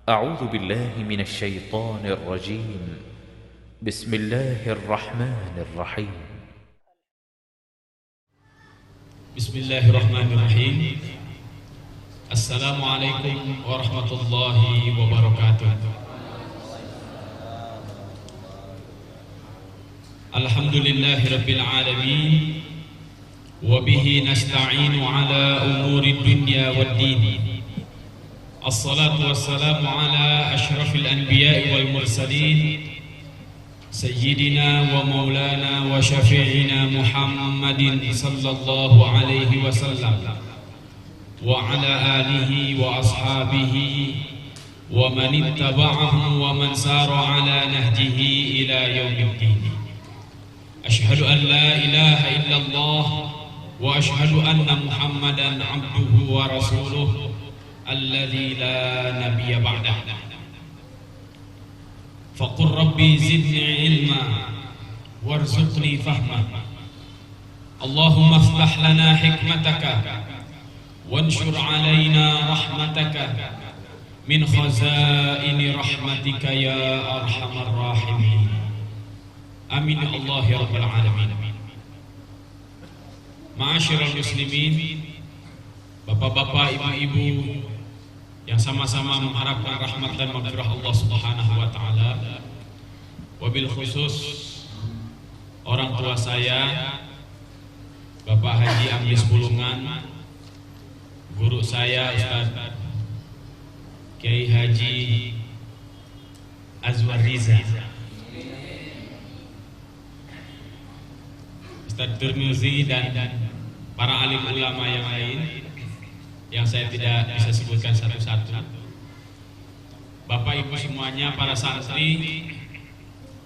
أعوذ بالله من الشيطان الرجيم. بسم الله الرحمن الرحيم. بسم الله الرحمن الرحيم. السلام عليكم ورحمة الله وبركاته. الحمد لله رب العالمين، وبه نستعين على أمور الدنيا والدين. الصلاة والسلام على أشرف الأنبياء والمرسلين، سيدنا ومولانا وشفيعنا محمد صلى الله عليه وسلم، وعلى آله وأصحابه ومن اتبعهم ومن سار على نهجه إلى يوم الدين. أشهد أن لا إله إلا الله، وأشهد أن محمدا عبده ورسوله الذي لا نبي بعده. فقل ربي زدني علما وارزقني فهما. اللهم افتح لنا حكمتك وانشر علينا رحمتك من خزائن رحمتك يا أرحم الراحمين. آمين الله يا رب العالمين. Ma'asyiral muslimin, bapak-bapak, ibu-ibu yang sama-sama mengharapkan rahmat dan maghfirah Allah Subhanahu wa taala. Wabil khusus orang tua saya, Bapak Haji Ambis Bulungan, guru saya Ustaz Kiai Haji Azwar Riza, Ustaz Turmuzi, dan para alim ulama yang lain yang saya tidak bisa sebutkan satu-satu. Bapak Ibu semuanya, para santri,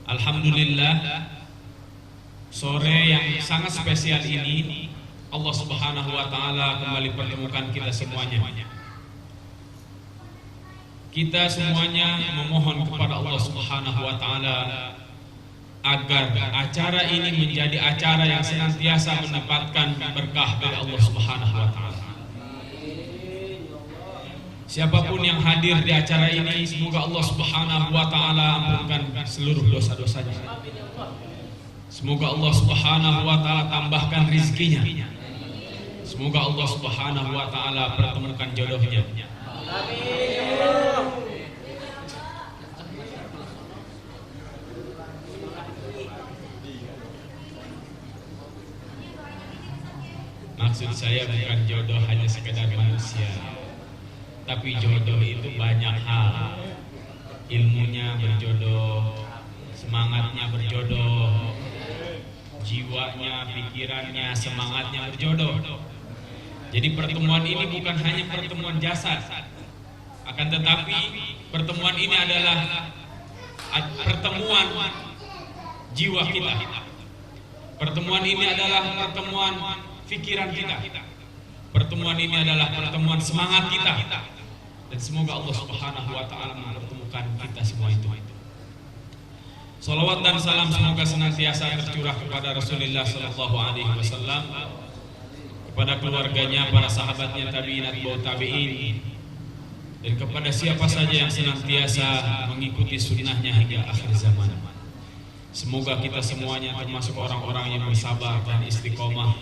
alhamdulillah sore yang sangat spesial ini Allah Subhanahu wa taala kembali pertemukan kita semuanya. Kita semuanya memohon kepada Allah Subhanahu wa taala agar acara ini menjadi acara yang senantiasa mendapatkan berkah dari Allah Subhanahu wa taala. Siapapun yang hadir di acara ini, semoga Allah Subhanahu wa taala ampunkan seluruh dosa-dosanya. Semoga Allah Subhanahu wa taala tambahkan rizkinya. Semoga Allah Subhanahu wa taala pertemukan jodohnya. Maksud saya bukan jodoh hanya sekedar manusia, tapi jodoh itu banyak hal. Ilmunya berjodoh, semangatnya berjodoh, jiwanya, pikirannya, semangatnya berjodoh. Jadi pertemuan ini bukan hanya pertemuan jasad, akan tetapi pertemuan ini adalah pertemuan jiwa kita. Pertemuan ini adalah pertemuan pikiran kita. Pertemuan ini adalah pertemuan semangat kita, dan semoga Allah Subhanahu wa taala mempertemukan kita semua itu. Salawat dan salam semoga senantiasa tercurah kepada Rasulullah sallallahu alaihi wasallam, kepada keluarganya, para sahabatnya, tabi'in, atba'ut tabi'in, dan kepada siapa saja yang senantiasa mengikuti sunnahnya hingga akhir zaman. Semoga kita semuanya termasuk orang-orang yang bersabar dan istiqomah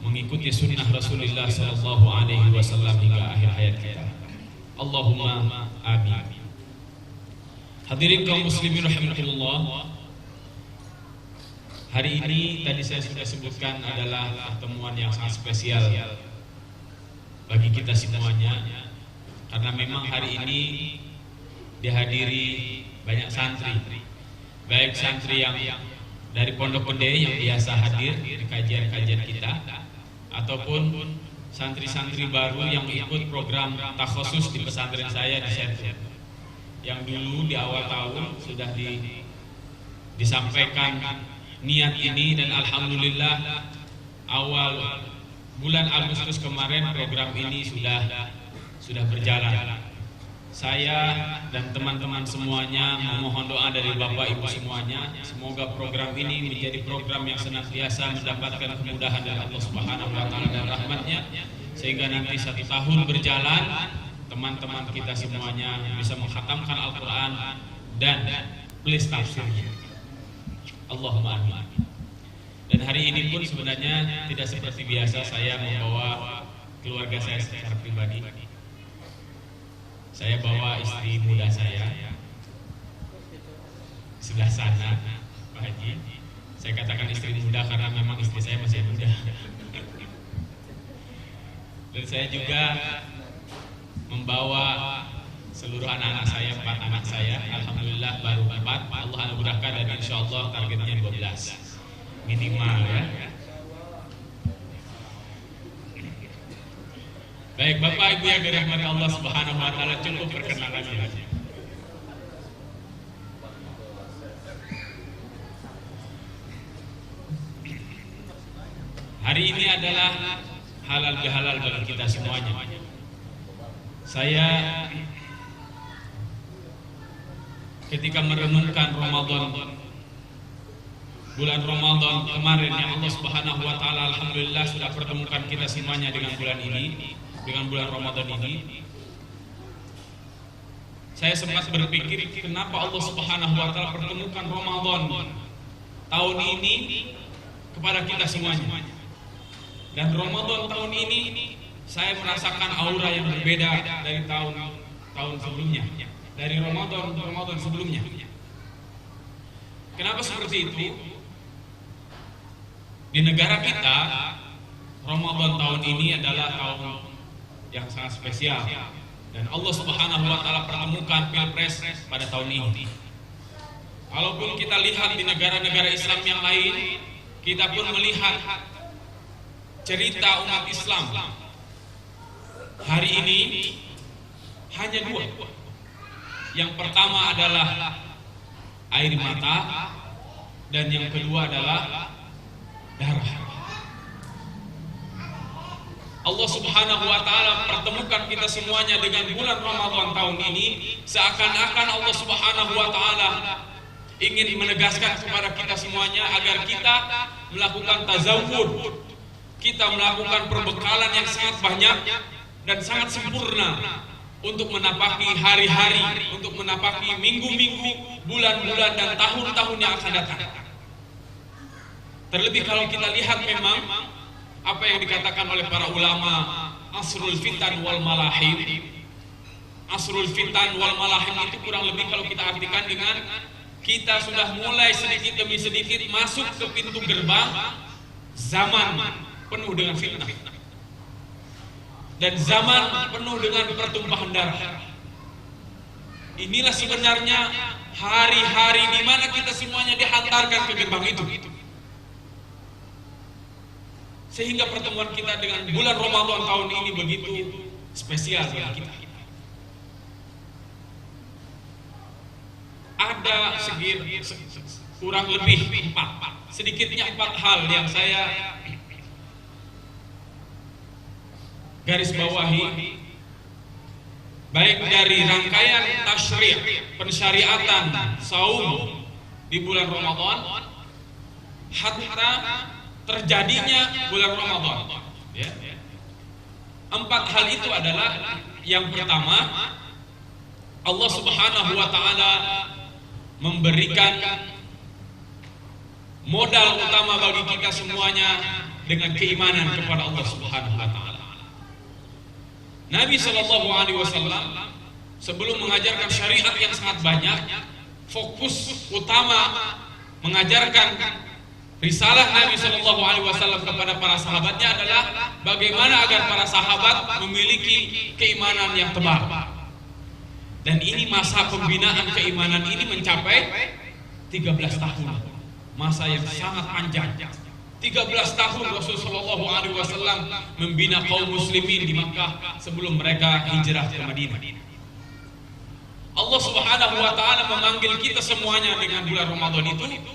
mengikuti sunnah Rasulullah sallallahu alaihi wasallam hingga akhir hayat kita. Allahumma amin. Hadirin kaum muslimin rahimakumullah, hari ini tadi saya sudah sebutkan adalah pertemuan yang sangat spesial bagi kita semuanya, karena memang hari ini dihadiri banyak santri, baik santri yang dari Pondok Gede yang biasa hadir di kajian-kajian kita, ataupun santri-santri baru yang ikut program takhusus di pesantren saya di Sentul, yang dulu di awal tahun sudah disampaikan niat ini, dan alhamdulillah awal bulan Agustus kemarin program ini sudah berjalan. Saya dan teman-teman semuanya memohon doa dari Bapak Ibu semuanya, semoga program ini menjadi program yang senantiasa mendapatkan kemudahan dari Allah Subhanahu wa taala dan rahmatnya, sehingga nanti 1 tahun berjalan teman-teman kita semuanya bisa menghatamkan Al-Quran dan tulis tafsirnya. Allahumma amin. Dan hari ini pun sebenarnya tidak seperti biasa saya membawa keluarga saya secara pribadi. Saya bawa istri muda saya sebelah sana, Pak Haji. Saya katakan istri muda karena memang istri saya masih muda. Dan saya juga membawa seluruh anak-anak saya, 4 anak saya. Alhamdulillah baru 4. Allah anugerahkan dan insya Allah targetnya 12 minimal ya. Baik Bapak Ibu yang dirahmati Allah Subhanahu wa taala, cukup perkenalannya. Hari ini adalah halal bihalal bagi kita semuanya. Saya ketika merenungkan Ramadan, bulan Ramadan kemarin yang Allah Subhanahu wa taala alhamdulillah sudah pertemukan kita semuanya dengan bulan ini, dengan bulan Ramadan ini. Saya sempat berpikir kenapa Allah Subhanahu wa taala pertemukan Ramadan tahun ini kepada kita semuanya. Dan Ramadan tahun ini saya merasakan aura yang berbeda dari tahun sebelumnya, dari Ramadan sebelumnya. Kenapa seperti itu? Di negara kita, Ramadan tahun ini adalah tahun yang sangat spesial. Dan Allah Subhanahu wa taala pertemukan Pilpres pada tahun ini. Walaupun kita lihat di negara-negara Islam yang lain, kita pun melihat cerita umat Islam hari ini hanya 2. Yang pertama adalah air mata dan yang kedua adalah darah. Allah Subhanahu wa taala pertemukan kita semuanya dengan bulan Ramadan tahun ini, seakan-akan Allah Subhanahu wa taala ingin menegaskan kepada kita semuanya agar kita melakukan tazawwud, kita melakukan perbekalan yang sangat banyak dan sangat sempurna untuk menapaki hari-hari, untuk menapaki minggu-minggu, bulan-bulan dan tahun-tahun yang akan datang. Terlebih kalau kita lihat memang apa yang dikatakan oleh para ulama, asrul fitan wal malahim. Asrul fitan wal malahim itu kurang lebih kalau kita artikan dengan kita sudah mulai sedikit demi sedikit masuk ke pintu gerbang zaman penuh dengan fitnah dan zaman penuh dengan pertumpahan darah. Inilah sebenarnya hari-hari di mana kita semuanya dihantarkan ke gerbang itu. Sehingga pertemuan kita dengan bulan Ramadan tahun ini begitu spesial bagi kita. Ada kurang lebih 4, sedikitnya 4 hal yang saya garis bawahi, baik dari rangkaian tasyri', pensyariatan saum di bulan Ramadan hatta terjadinya bulan Ramadan ya. 4 hal itu adalah, yang pertama, Allah Subhanahu wa taala memberikan modal utama bagi kita semuanya dengan keimanan kepada Allah Subhanahu wa taala. Nabi Shallallahu alaihi wasallam sebelum mengajarkan syariat yang sangat banyak, fokus utama mengajarkan risalah Nabi Shallallahu alaihi wasallam kepada para sahabatnya adalah bagaimana agar para sahabat memiliki keimanan yang tebal. Dan ini masa pembinaan keimanan ini mencapai 13 tahun. Masa yang sangat panjang. 13 tahun Rasulullah SAW membina kaum muslimin di Makkah sebelum mereka hijrah ke Madinah. Allah Subhanahu wa taala memanggil kita semuanya dengan bulan Ramadan itu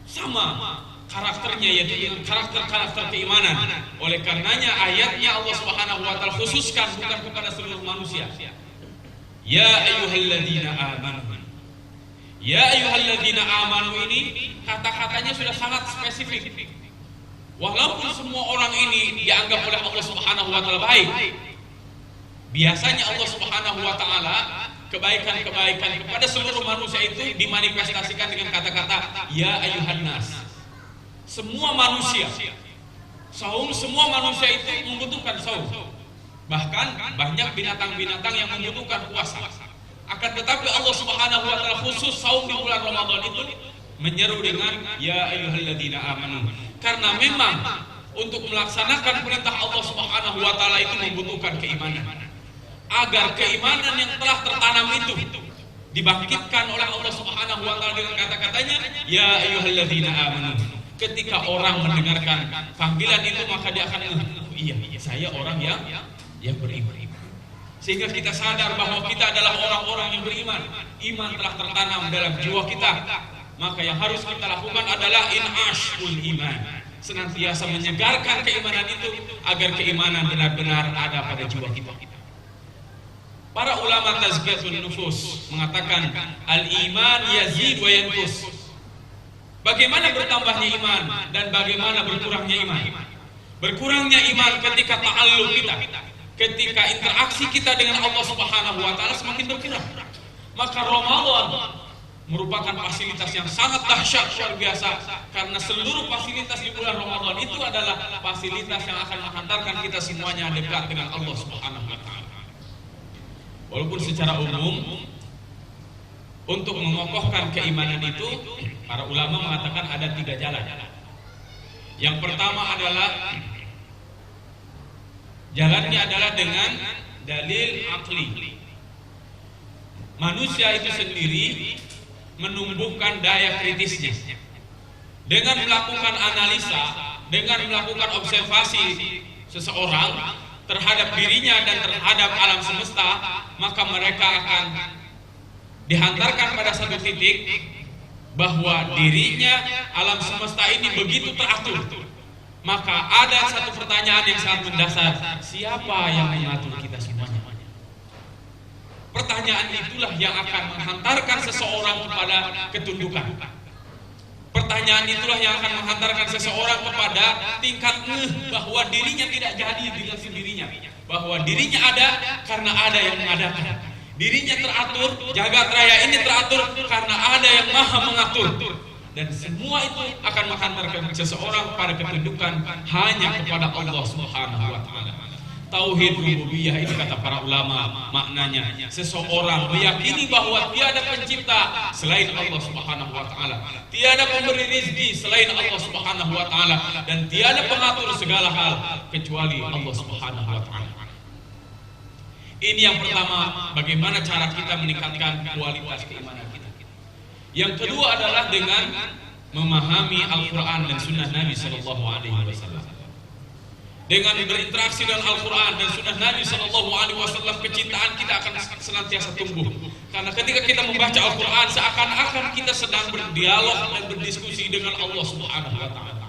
sama karakternya, yaitu karakter keimanan. Oleh karenanya ayatnya Allah Subhanahu wa taala khususkan bukan kepada seluruh manusia. Ya ayyuhalladzina amanu. Ya ayyuhalladzina amanu ini kata-katanya sudah sangat spesifik. Walaupun semua orang ini dianggap oleh Allah Subhanahu wa taala baik, Biasanya Allah Subhanahu wa taala kebaikan-kebaikan kepada seluruh manusia itu dimanifestasikan dengan kata-kata ya ayuhan nas. Semua manusia saum, semua manusia itu membutuhkan saum. Bahkan banyak binatang-binatang yang membutuhkan puasa. Akan tetapi Allah Subhanahu wa taala khusus saum di bulan Ramadan itu menyeru dengan ya ayyuhalladzina amanu. Karena memang untuk melaksanakan perintah Allah Subhanahu wa taala itu membutuhkan keimanan. Agar keimanan yang telah tertanam itu dibangkitkan oleh Allah Subhanahu wa taala dengan kata-katanya ya ayyuhalladzina amanu. Ketika orang mendengarkan panggilan itu maka dia akan iya saya orang yang beriman. Sehingga kita sadar bahwa kita adalah orang-orang yang beriman. Iman telah tertanam dalam jiwa kita. Maka yang harus kita lakukan adalah inashul iman, senantiasa menyegarkan keimanan itu agar keimanan benar-benar ada pada jiwa kita. Para ulama tazkiyatun nufus mengatakan al-iman yazid wa yanqus. Bagaimana bertambahnya iman dan bagaimana berkurangnya iman? Berkurangnya iman ketika ta'alluq kita, ketika interaksi kita dengan Allah Subhanahu wa taala semakin berkurang. Maka Ramadan merupakan fasilitas yang sangat dahsyat luar biasa, karena seluruh fasilitas di bulan Ramadan itu adalah fasilitas yang akan menghantarkan kita semuanya dekat dengan Allah Subhanahu wa taala. Walaupun secara umum untuk mengokohkan keimanan itu para ulama mengatakan ada 3 jalan. Yang pertama adalah jalannya adalah dengan dalil akli. Manusia itu sendiri menumbuhkan daya kritisnya dengan melakukan analisa, dengan melakukan observasi seseorang terhadap dirinya dan terhadap alam semesta, maka mereka akan dihantarkan pada satu titik bahwa dirinya alam semesta ini begitu teratur. Maka ada satu pertanyaan yang sangat mendasar, siapa yang mengatur kita semuanya? Pertanyaan itulah yang akan menghantarkan seseorang kepada ketundukan. Pertanyaan itulah yang akan menghantarkan seseorang kepada tingkat bahwa dirinya tidak jadi dengan sendirinya, bahwa dirinya ada karena ada yang mengadakan. Dirinya teratur, jagat raya ini teratur karena ada yang maha mengatur. Dan semua itu akan menghantarkan seseorang pada ketundukan hanya kepada Allah Subhanahu wa taala. Tauhid rububiyah ini kata para ulama maknanya seseorang meyakini bahwa tiada pencipta selain Allah Subhanahu wa taala, tiada pemberi rezeki selain Allah Subhanahu wa taala, dan tiada pengatur segala hal kecuali Allah Subhanahu wa taala. Ini yang pertama, bagaimana cara kita meningkatkan kualitas keimanan kita. Yang kedua adalah dengan memahami Al-Qur'an dan sunnah Nabi sallallahu alaihi wasallam. Dengan berinteraksi dengan Al-Quran dan sunnah Nabi SAW, kecintaan kita akan senantiasa tumbuh. Karena ketika kita membaca Al-Quran, seakan-akan kita sedang berdialog dan berdiskusi dengan Allah Subhanahu wa taala.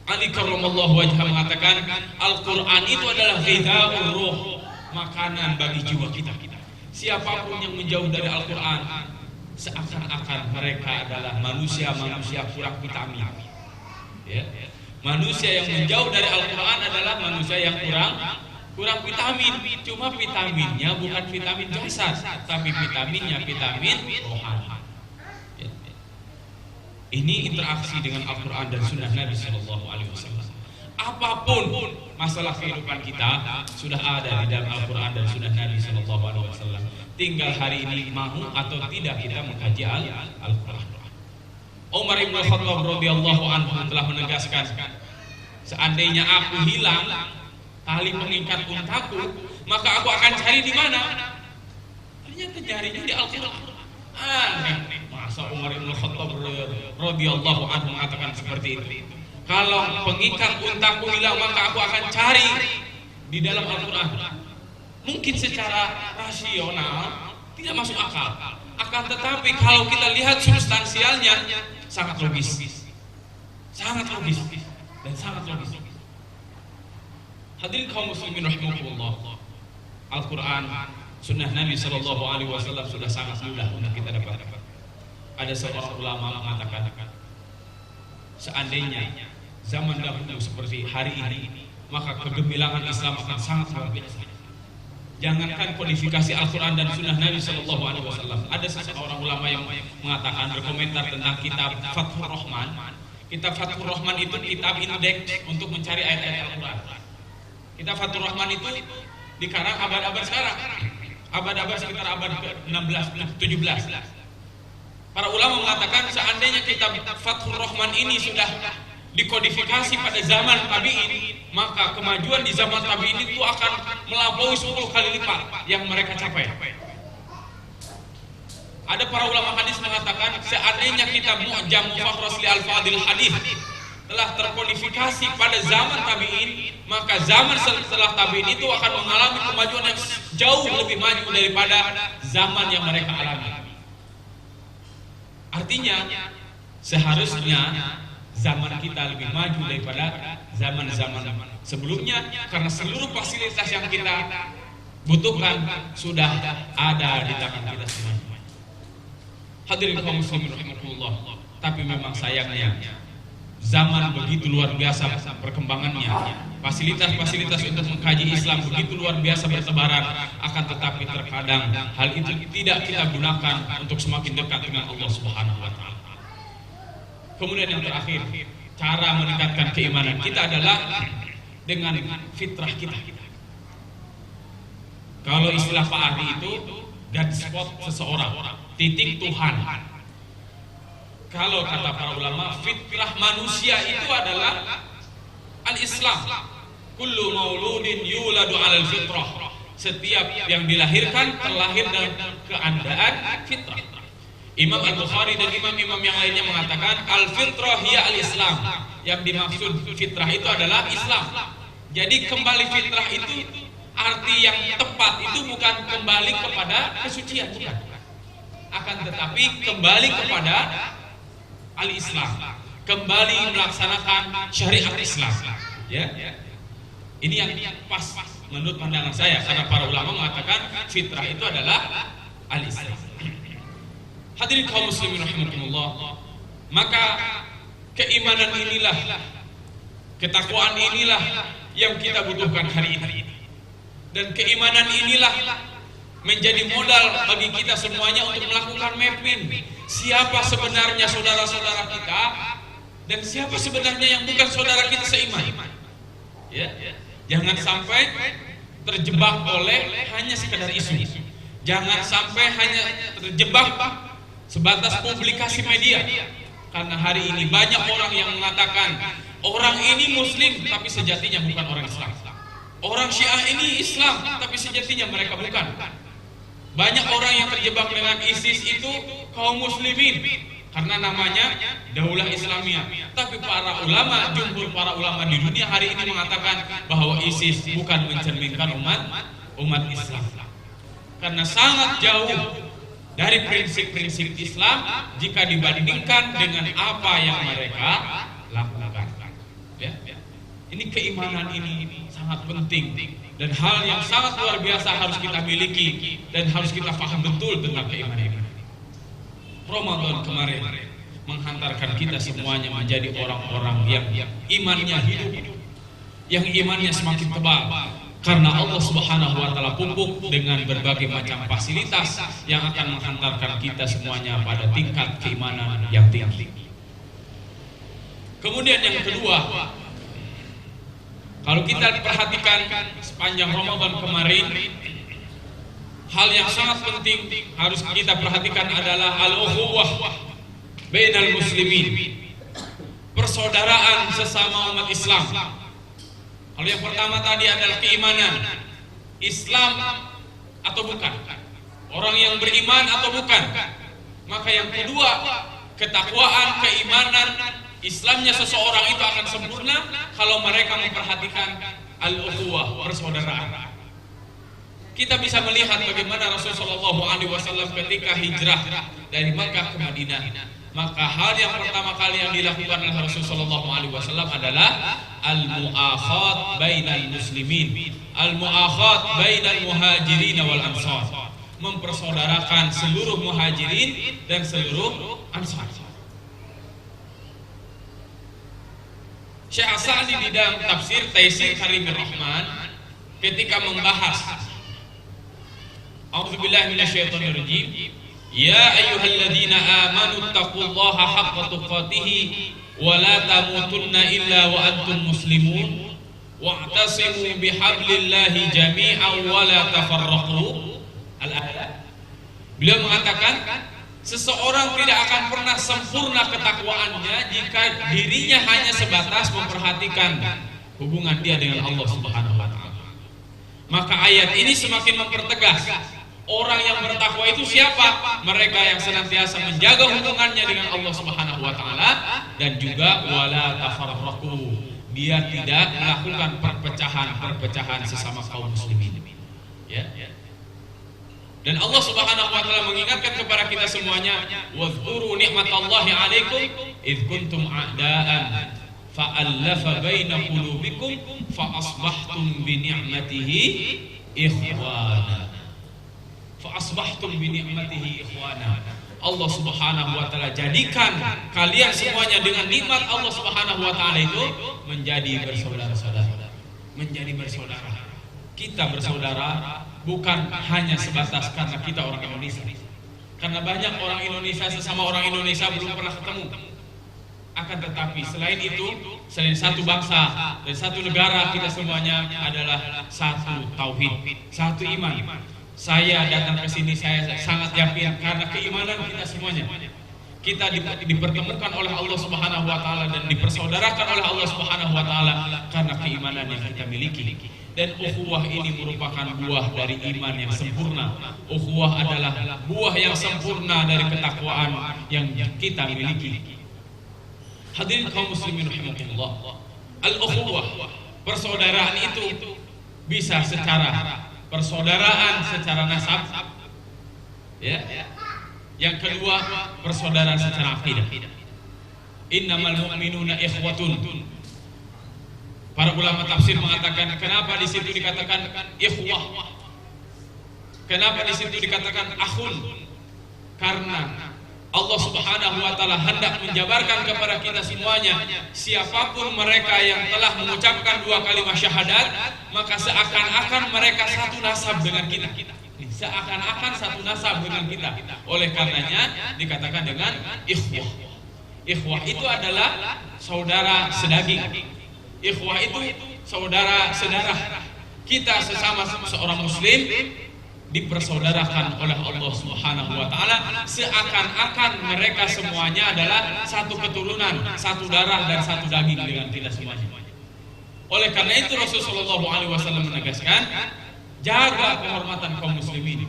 Ali karramallahu wajhah mengatakan, Al-Quran itu adalah ghidhaur ruh, makanan bagi jiwa kita. Siapapun yang menjauh dari Al-Quran, seakan-akan mereka adalah manusia-manusia kurang vitamin. Ya. Manusia yang menjauh dari Al-Quran adalah manusia yang kurang vitamin. Cuma vitaminnya bukan vitamin jasad, tapi vitaminnya vitamin rohani. Ini interaksi dengan Al-Quran dan sunnah Nabi SAW. Apapun masalah kehidupan kita sudah ada di dalam Al-Quran dan sunnah Nabi SAW. Tinggal hari ini mau atau tidak kita mengkaji Al-Quran. Umar ibn Khattab radhiyallahu anhu telah menegaskan, seandainya aku hilang tali pengikat untaku, maka aku akan cari di mana? Ternyata carinya di Al-Quran. Aneh, masa Umar ibn Khattab radhiyallahu anhu mengatakan seperti itu? Kalau pengikat untaku hilang, maka aku akan cari di dalam Al-Quran. Mungkin secara rasional tidak masuk akal. Akan tetapi kalau kita lihat substansialnya sangat logis, sangat logis dan sangat logis. Hadirin kaum muslimin rahimakumullah, Al-Quran, sunnah Nabi SAW sudah sangat mudah untuk kita dapat. Ada seorang ulama mengatakan, seandainya zaman dahulu seperti hari ini, maka kegemilangan Islam akan sangat luar biasa. Jangankan kodifikasi Al-Quran dan Sunnah Nabi Shallallahu Alaihi Wasallam, ada seseorang ulama yang mengatakan, berkomentar tentang kitab Fathur Rahman. Kitab Fathur Rahman itu kitab indeks untuk mencari ayat-ayat Al-Quran. Kitab Fathur Rahman itu dikarang abad-abad sekarang, abad-abad sekitar abad ke-16, 17. Para ulama mengatakan seandainya kitab Fathur Rahman ini sudah dikodifikasi pada zaman tabi'in, maka kemajuan di zaman tabi'in itu akan melampaui 10 kali lipat yang mereka capai. Ada para ulama hadis mengatakan seandainya kitab Mu'jam Mufakhras li Al-Fadil Hadis telah terkodifikasi pada zaman tabi'in, maka zaman setelah tabi'in itu akan mengalami kemajuan yang jauh lebih maju daripada zaman yang mereka alami. Artinya seharusnya zaman kita lebih maju daripada zaman-zaman sebelumnya, karena seluruh fasilitas yang kita butuhkan sudah ada di tangan kita semua. Hadirin kaum muslimin rahimakumullah. Tapi memang sayangnya zaman begitu luar biasa perkembangannya, fasilitas-fasilitas untuk mengkaji Islam begitu luar biasa bertebaran, akan tetapi terkadang hal itu tidak kita gunakan untuk semakin dekat dengan Allah Subhanahu wa taala. Kemudian yang terakhir, cara meningkatkan keimanan kita adalah dengan fitrah kita. Kalau istilah Pak Ahdi itu God spot seseorang, titik Tuhan. Kalau kata para ulama, fitrah manusia itu adalah al-Islam. Kullu mauludin yuladu 'alal fitrah. Setiap yang dilahirkan terlahir dalam keadaan fitrah. Imam Al-Bukhari dan imam-imam yang lainnya mengatakan al-fitrah hiya al-Islam. Yang dimaksud fitrah itu adalah Islam. Jadi kembali fitrah itu arti yang tepat itu bukan kembali kepada kesucian, bukan. Akan tetapi kembali kepada al-Islam, kembali melaksanakan syariat Islam. Ya. Ini yang pas menurut pandangan saya, karena para ulama mengatakan fitrah itu adalah al-Islam. Hadirin kaum muslimin rahimakumullah, maka keimanan inilah, ketakwaan inilah yang kita butuhkan hari ini. Dan keimanan inilah menjadi modal bagi kita semuanya untuk melakukan mapping siapa sebenarnya saudara-saudara kita dan siapa sebenarnya yang bukan saudara kita seiman. Ya, jangan sampai terjebak oleh hanya sekedar isu. Jangan sampai hanya terjebak sebatas publikasi media. Karena hari ini banyak orang yang mengatakan orang ini muslim tapi sejatinya bukan orang Islam. Orang Syiah ini Islam tapi sejatinya mereka bukan. Banyak orang yang terjebak dengan ISIS itu kaum muslimin karena namanya Daulah Islamiyah. Tapi para ulama, jumhur para ulama di dunia hari ini mengatakan bahwa ISIS bukan mencerminkan umat Islam. Karena sangat jauh dari prinsip-prinsip Islam jika dibandingkan dengan apa yang mereka lakukan. Ya. Ini keimanan ini sangat penting dan hal yang sangat luar biasa harus kita miliki dan harus kita paham betul tentang keimanan ini. Ramadan kemarin menghantarkan kita semuanya menjadi orang-orang yang imannya hidup, yang imannya semakin tebal. Karena Allah Subhanahu wa taala pupuk dengan berbagai macam fasilitas yang akan menghantarkan kita semuanya pada tingkat keimanan yang tinggi. Kemudian yang kedua, kalau kita perhatikan sepanjang Ramadan kemarin, hal yang sangat penting harus kita perhatikan adalah al-ukhuwah bainal muslimin, persaudaraan sesama umat Islam. Kalau yang pertama tadi adalah keimanan, Islam atau bukan, orang yang beriman atau bukan. Maka yang kedua, ketakwaan, keimanan, Islamnya seseorang itu akan sempurna kalau mereka memperhatikan al-ukhuwah, persaudaraan. Kita bisa melihat bagaimana Rasulullah SAW ketika hijrah dari Makkah ke Madinah, maka hal yang pertama kali yang dilakukan oleh Rasulullah SAW adalah al-mu'akhat bainal muslimin, al-mu'akhat bainal muhajirin wal ansar, mempersaudarakan seluruh muhajirin dan seluruh ansar. Syekh As-Sa'di di dalam tafsir Taisir Karimir Rahman ketika membahas A'udzubillahi minasyaitonirrajim. Ya ayyuhalladzina amanu taqullaha haqqa tuqatih wa la tamutunna illa wa antum muslimun wa'tasimu bihablillahi jami'an wa la tafarraqu. Al-ayat. Beliau mengatakan seseorang tidak akan pernah sempurna ketakwaannya jika dirinya hanya sebatas memperhatikan hubungan dia dengan Allah Subhanahu wa taala. Maka ayat ini semakin mempertegas orang yang bertakwa itu siapa? Mereka yang senantiasa menjaga hubungannya dengan Allah Subhanahu wa taala dan juga wala tafarraqu. Dia tidak melakukan perpecahan sesama kaum muslimin. Ya. Dan Allah Subhanahu wa taala mengingatkan kepada kita semuanya, "Wadhkuru ni'matallahi 'alaikum id kuntum a'daan fa'alafa baina qulubikum fa asbahtum bi ni'matihi ikhwana." Fa asbahtum bi ni'matihi ikhwana. Allah Subhanahu wa taala jadikan kalian semuanya dengan nikmat Allah Subhanahu wa taala itu menjadi bersaudara-saudara. Menjadi bersaudara. Kita bersaudara bukan hanya sebatas karena kita orang Indonesia. Karena banyak orang Indonesia sesama orang Indonesia belum pernah ketemu. Akan tetapi selain itu, selain satu bangsa dan satu negara, kita semuanya adalah satu tauhid, satu iman. Saya datang ke sini saya sangat yakin karena keimanan kita semuanya. Kita dipertemukan oleh Allah Subhanahu wa taala dan dipersaudarakan oleh Allah Subhanahu wa taala karena keimanan yang kita miliki. Dan ukhuwah ini merupakan buah dari iman yang sempurna. Ukhuwah adalah buah yang sempurna dari ketakwaan yang kita miliki. Hadirin kaum muslimin rahimakumullah. Al-ukhuwah, persaudaraan itu bisa secara persaudaraan secara nasab, ya. Yang kedua, persaudaraan secara akidah. Innamal mu'minuna ikhwatun. Para ulama tafsir mengatakan kenapa di situ dikatakan ikhwah? Kenapa di situ dikatakan akhun? Karena Allah Subhanahu wa taala hendak menjabarkan kepada kita semuanya, siapapun mereka yang telah mengucapkan dua kalimat syahadat, maka seakan-akan mereka satu nasab dengan kita. Seakan-akan satu nasab dengan kita. Oleh karenanya dikatakan dengan ikhwah. Ikhwah itu adalah saudara sedaging. Ikhwah itu saudara-saudara. Kita sesama seorang muslim dipersaudarakan oleh Allah Subhanahu wa taala seakan-akan mereka semuanya adalah satu keturunan, satu darah dan satu daging dengan kita semuanya. Oleh karena itu Rasulullah SAW menegaskan, jaga kehormatan kaum muslimin.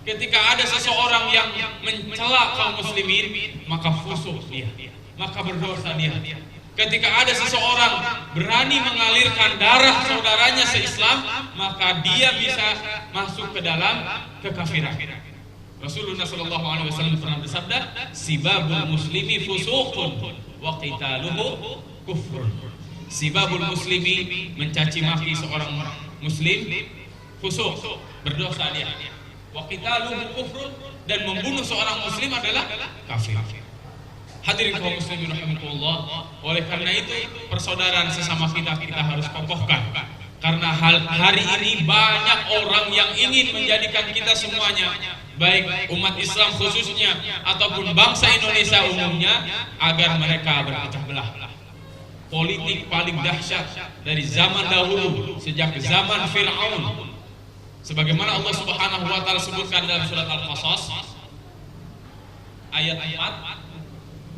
Ketika ada seseorang yang mencela kaum muslimin, maka fusuk dia, maka berdosa dia. Ketika ada seseorang berani mengalirkan darah saudaranya se-Islam, maka dia bisa masuk ke dalam kekafiran. Rasulullah SAW pernah bersabda, "Sibabul muslimi fusuqun wa qitaluhu kufrun." Sibabul muslimi, mencaci maki seorang muslim, fusuq, berdosa dia. Wa qitaluhu kufrun, dan membunuh seorang muslim adalah kafir. Hadirin kaum muslimin rahimakumullah. Oleh karena itu persaudaraan sesama kita harus kokohkan. Karena hari ini banyak orang yang ingin menjadikan kita semuanya, baik umat Islam khususnya ataupun bangsa Indonesia umumnya, agar mereka berpecah belah. Politik paling dahsyat dari zaman dahulu, sejak zaman Fir'aun, sebagaimana Allah Subhanahu wa taala sebutkan dalam surat Al-Qasas ayat 4.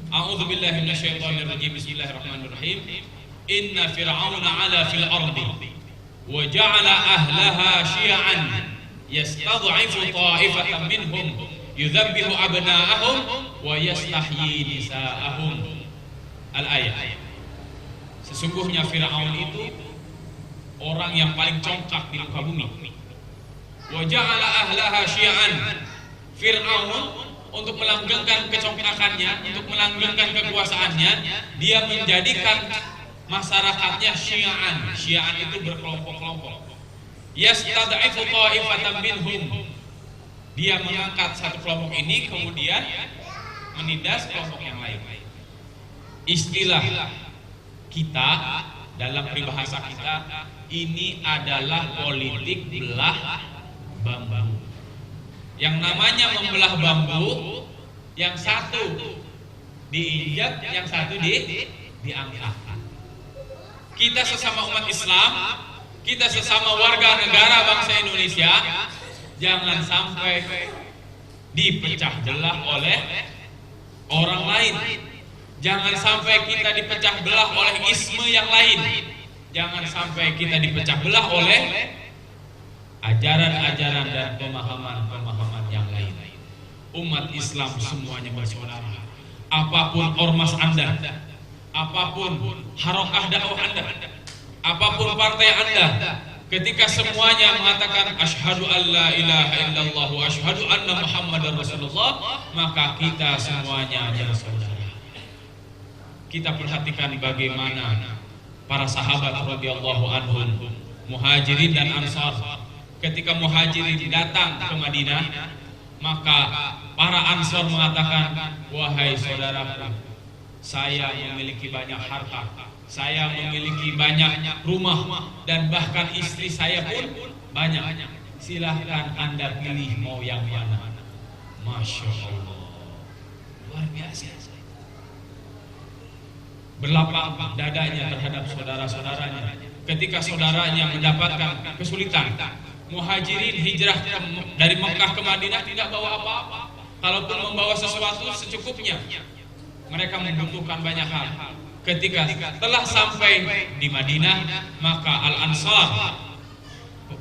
A'udzu billahi minasyaitonir rajim. Bismillahirrahmanirrahim. Inna fir'auna 'ala fil ardi wa ja'ala ahlaha syi'an yastad'ifu ta'ifatan minhum yudhabbihu abna'ahum wa yastahyi nisa'ahum. Al-ayat. Sesungguhnya Fir'aun itu orang yang paling congkak di muka bumi. Wa ja'ala ahlaha syi'an. Fir'aun untuk melanggengkan kecongkakannya, untuk melanggengkan kekuasaannya, dia menjadikan masyarakatnya syi'an. Syi'an itu berkelompok-kelompok. Yastad'ifu ta'ifatan minhum. Dia mengangkat satu kelompok ini, kemudian menindas kelompok yang lain. Istilah kita dalam peribahasa kita, ini adalah politik belah bambu. Yang namanya membelah bambu, yang satu diinjak, yang satu diangkat. Kita sesama umat Islam, kita sesama warga negara bangsa Indonesia, jangan sampai dipecah belah oleh orang lain. Jangan sampai kita dipecah belah oleh isme yang lain. Jangan sampai kita dipecah belah oleh ajaran-ajaran dan pemahaman-pemahaman yang lain. Umat Islam semuanya bersaudara. Apapun ormas Anda, apapun harokah dakwah Anda, apapun partai Anda, ketika semuanya mengatakan asyhadu alla ilaha illallah wa asyhadu anna muhammadar rasulullah, maka kita semuanya bersaudara. Kita perhatikan bagaimana para sahabat radhiyallahu anhum, Muhajirin dan Ansar. Ketika Muhajirin datang ke Madinah, maka para Ansar mengatakan, wahai saudaraku, saya memiliki banyak harta, saya memiliki banyak rumah, dan bahkan istri saya pun banyak. Silahkan Anda pilih mau yang mana. Masya Allah, luar biasa. Berlapang dadanya terhadap saudara-saudaranya. Ketika saudaranya mendapatkan kesulitan, Muhajirin hijrah dari Mekah ke Madinah tidak bawa apa-apa. Kalaupun membawa sesuatu secukupnya. Mereka membutuhkan banyak hal. Ketika telah sampai di Madinah, maka Al-Ansar,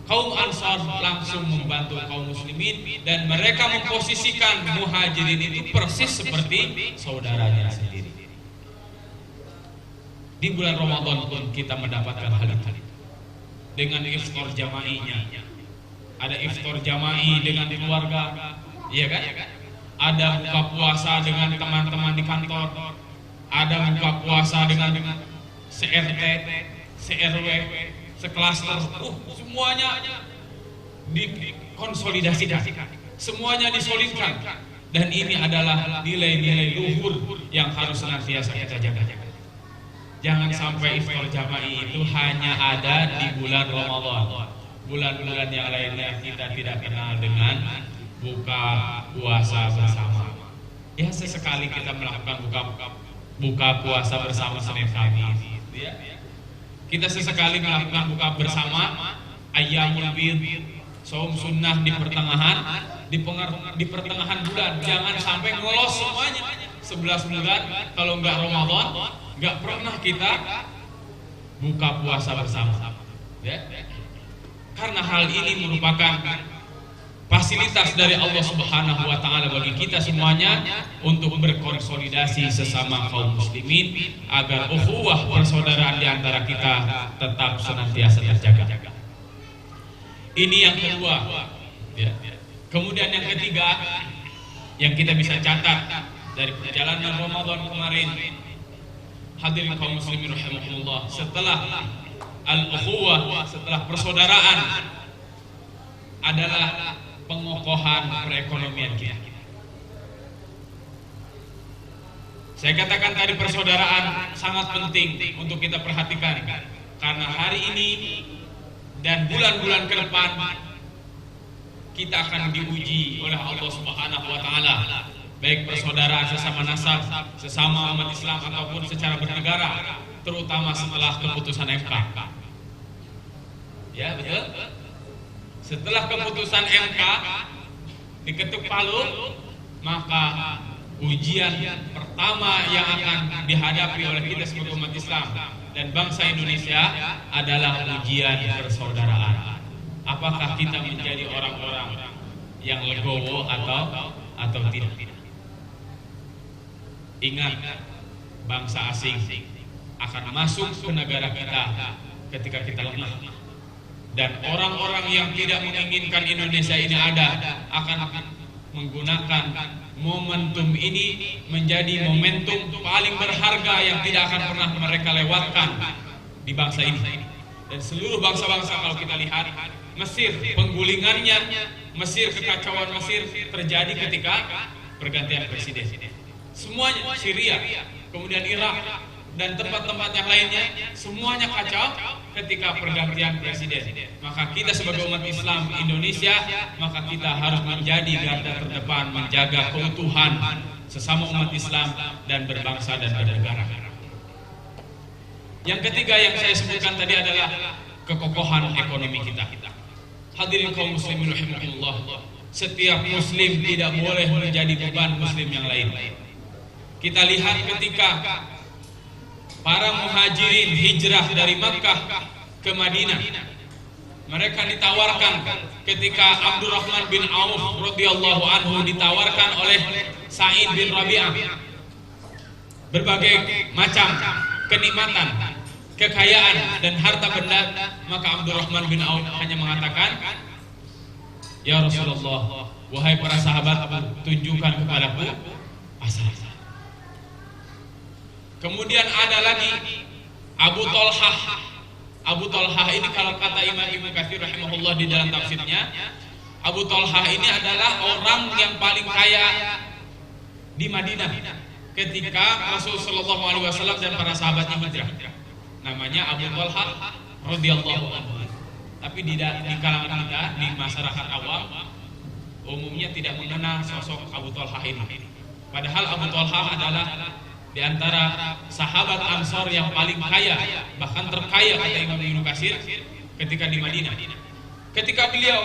kaum Ansar langsung membantu kaum muslimin, dan mereka memposisikan Muhajirin itu persis seperti saudaranya sendiri. Di bulan Ramadan pun kita mendapatkan hal itu dengan iftar jama'inya. Ada iftar jama'i dengan keluarga, iya kan? Ada buka puasa dengan teman-teman di kantor, ada buka puasa dengan CRT, CRW, seklaster, semuanya dikonsolidasikan, semuanya disolidkan, dan ini adalah nilai-nilai luhur yang harus senantiasa kita jaga. Jangan sampai iftar jama'i itu hanya ada di bulan Ramadan. Bulan-bulan yang lainnya kita tidak kenal dengan buka puasa bersama. Ya, sesekali kita melakukan buka puasa bersama Senin Kamis. Kita sesekali melakukan buka bersama Ayyamul Bid, saum sunnah di pertengahan bulan. Jangan sampai ngolos semuanya. 11 bulan kalau enggak Ramadan, enggak pernah kita buka puasa bersama. Ya? Karena hal ini merupakan fasilitas dari Allah Subhanahu wa taala bagi kita semuanya untuk berkonsolidasi sesama kaum muslimin agar ukhuwah persaudaraan di antara kita tetap senantiasa terjaga. Ini yang kedua. Ya. Kemudian yang ketiga yang kita bisa catat dari perjalanan Ramadan kemarin, hadirin kaum muslimin rahimakumullah, setelah al-ukhuwah, setelah persaudaraan adalah pengokohan perekonomian kita. Saya katakan tadi persaudaraan sangat penting untuk kita perhatikan, karena hari ini dan bulan-bulan ke depan kita akan diuji oleh Allah Subhanahu wa taala, baik persaudaraan sesama nasab, sesama umat Islam, ataupun secara bernegara, terutama setelah keputusan MK. Ya, betul? Setelah keputusan MK diketuk palu, maka ujian pertama yang akan dihadapi oleh kita sebagai umat Islam dan bangsa Indonesia adalah ujian persaudaraan. Apakah kita menjadi orang-orang yang legowo atau tidak? Ingat, bangsa asing akan masuk ke negara kita ketika kita lemah, dan orang-orang yang tidak menginginkan Indonesia ini ada akan menggunakan momentum ini menjadi momentum paling berharga yang tidak akan pernah mereka lewatkan di bangsa ini. Dan seluruh bangsa-bangsa, kalau kita lihat Mesir, penggulingannya Mesir, kekacauan Mesir terjadi ketika pergantian presiden. Semuanya, Syria, kemudian Irak dan tempat-tempat yang lainnya, semuanya kacau ketika pergantian presiden. Maka kita sebagai umat Islam Indonesia, maka kita harus menjadi garda terdepan menjaga keutuhan sesama umat Islam dan berbangsa dan bernegara. Yang ketiga yang saya sebutkan tadi adalah kekokohan ekonomi kita. Hadirin kaum muslimin rahimakumullah, setiap muslim tidak boleh menjadi beban muslim yang lain. Kita lihat ketika para muhajirin hijrah dari Makkah ke Madinah, mereka ditawarkan ketika Abdurrahman bin Auf radhiyallahu anhu ditawarkan oleh Sa'id bin Rabi'ah berbagai macam kenikmatan, kekayaan dan harta benda, maka Abdurrahman bin Auf hanya mengatakan, "Ya Rasulullah, wahai para sahabat, tunjukkan kepadaku pasar." Kemudian ada lagi Abu Talhah. Abu Talhah ini kalau kata Imam Ibnu Katsir rahimahullah di dalam tafsirnya, Abu Talhah ini adalah orang yang paling kaya di Madinah ketika Rasul sallallahu alaihi wasallam dan para sahabatnya hijrah. Namanya Abu Talhah radhiyallahu anhu. Tapi di kalangan kita, di masyarakat awam umumnya tidak mengenal sosok Abu Talhah ini. Padahal Abu Talhah adalah di antara sahabat Ansor yang paling kaya, bahkan terkaya kata Imam Ibnu Katsir ketika di Madinah. Ketika beliau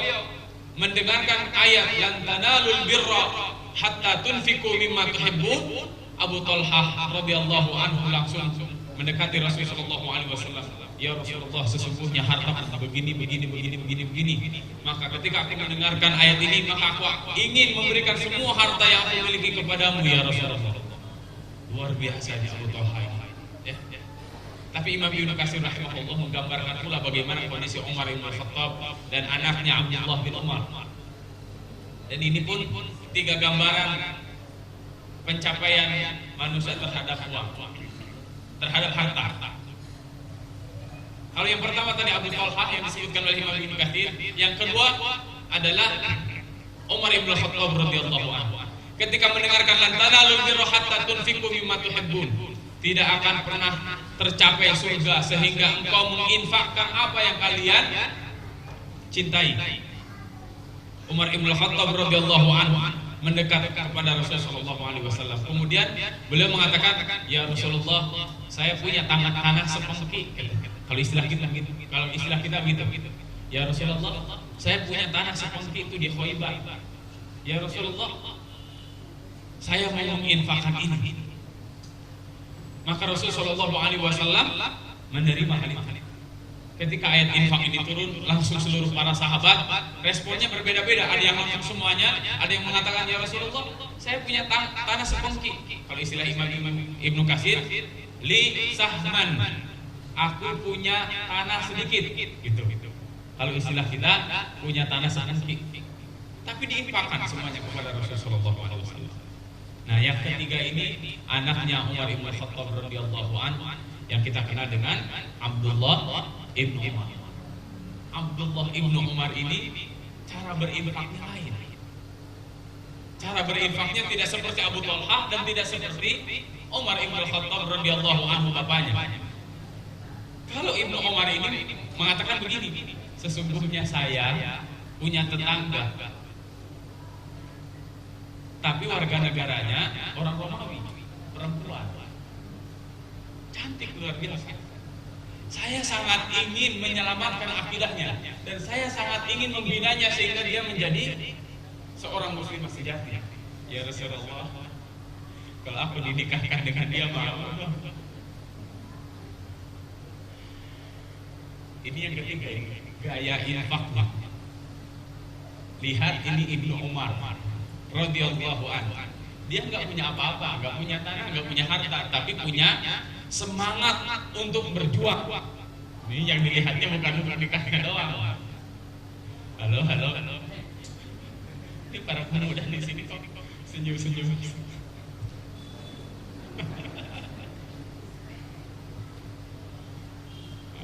mendengarkan ayat lan tanalul birra hatta tunfiqu mimma tuhibbun, Abu Talhah radhiyallahu anhu langsung mendekati Rasul sallallahu alaihi wasallam. "Ya Rasulullah, sesungguhnya harta begini. Maka ketika aku mendengarkan ayat ini, maka aku ingin memberikan semua harta yang aku miliki kepadamu ya Rasulullah." Luar biasanya Abu Talhah. Ya. Tapi Imam Ibnu Katsir rahimahullah menggambarkan pula bagaimana kondisi Umar bin Khattab dan anaknya Abdullah bin Umar. Dan ini pun tiga gambaran pencapaian manusia terhadap uang, terhadap harta. Kalau yang pertama tadi Abu Talhah yang disebutkan oleh Imam Ibnu Katsir, yang kedua adalah Umar bin Khattab radhiyallahu anhu. Ketika mendengarkan lan tanalul birra hatta tunfiqu mimma tuhibbun, tidak akan pernah tercapai surga sehingga engkau menginfakkan apa yang kalian cintai. Umar bin Khattab radhiyallahu anhu mendekat kepada Rasulullah sallallahu alaihi wasallam. Kemudian beliau mengatakan, "Ya Rasulullah, saya punya tanah sepengki." Kalau istilah kita gitu. "Ya Rasulullah, saya punya tanah sepengki itu di Khaybar." "Ya Rasulullah, saya mau menginfakkan ini." Maka Rasulullah sallallahu alaihi wasallam menerima hal itu. Ketika ayat infak ini turun, langsung seluruh para sahabat responnya berbeda-beda. Ada yang langsung semuanya, ada yang mengatakan, "Ya Rasulullah, saya punya tanah sepengki." Kalau istilah Imam Ibnu Katsir, "Li sahman." Aku punya tanah sedikit, gitu. Kalau istilah kita, punya tanah sepengki. Tapi diinfakkan semuanya kepada Rasulullah sallallahu alaihi wasallam. Nah, yang ketiga ini anaknya Umar bin Khattab radhiyallahu anhu yang kita kenal dengan Abdullah ibnu Umar. Abdullah ibnu Umar ini cara berinfaknya lain. Cara berinfaknya tidak seperti Abu Talhah dan tidak seperti Umar bin Khattab radhiyallahu anhu bapaknya. Kalau Ibnu Umar ini mengatakan begini, "Sesungguhnya saya punya tetangga, tapi warga negaranya orang Romawi, perempuan, cantik luar biasa. Saya sangat ingin menyelamatkan akidahnya dan saya sangat ingin membinanya sehingga dia menjadi seorang muslim sejati. Ya Rasulullah, kalau aku dinikahkan dengan dia mau." Ini yang ketiga, ini gaya infaknya. Lihat ini Ibnu Umar radhiyallahu anhu. Dia nggak punya apa-apa, nggak punya tanah, nggak punya harta, tapi punya semangat untuk berjuang. Ini yang dilihatnya bukan nikahnya doang. Halo. Ini para pemuda di sini kok senyum-senyum.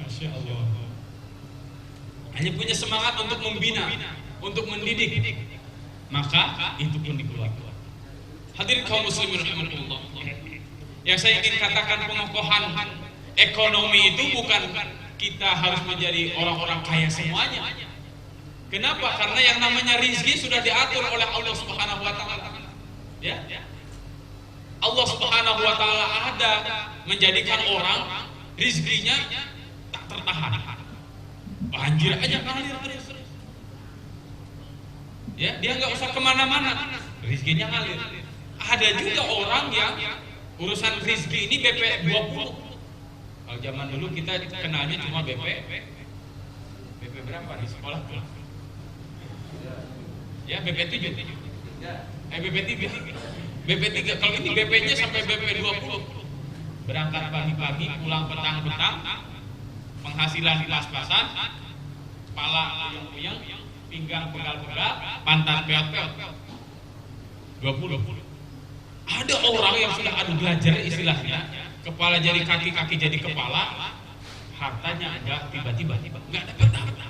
Masya Allah. Hanya punya semangat untuk membina, untuk mendidik, maka itu pun dikeluarkan. Hadirin kaum muslimin rahimakumullah. Yang saya ingin katakan, pengokohan ekonomi itu bukan kita harus menjadi orang-orang kaya semuanya. Kenapa? Karena yang namanya rizki sudah diatur oleh Allah Subhanahu wa taala. Ya. Allah Subhanahu wa taala ada menjadikan orang rizkinya tak tertahan. Banjir aja ngalir terus. Ya, dia nggak usah kemana-mana, rizkinya ngalir. Ada juga orang yang urusan rizki ini BP 20. Kalau zaman dulu kita kenalnya cuma BP berapa di sekolah tuh? Ya BP 7. BP 3. BP 3. Kalau ini BP-nya sampai BP 20. Berangkat pagi-pagi, pulang petang-petang, penghasilan pas-pasan, kepala puyeng-puyeng, pinggang pegal-pegal, pantat peot-peot. 20. Ada orang yang sudah adu belajar istilahnya, kepala jadi kaki, kaki jadi kepala, hartanya ada tiba-tiba nggak dapat harta.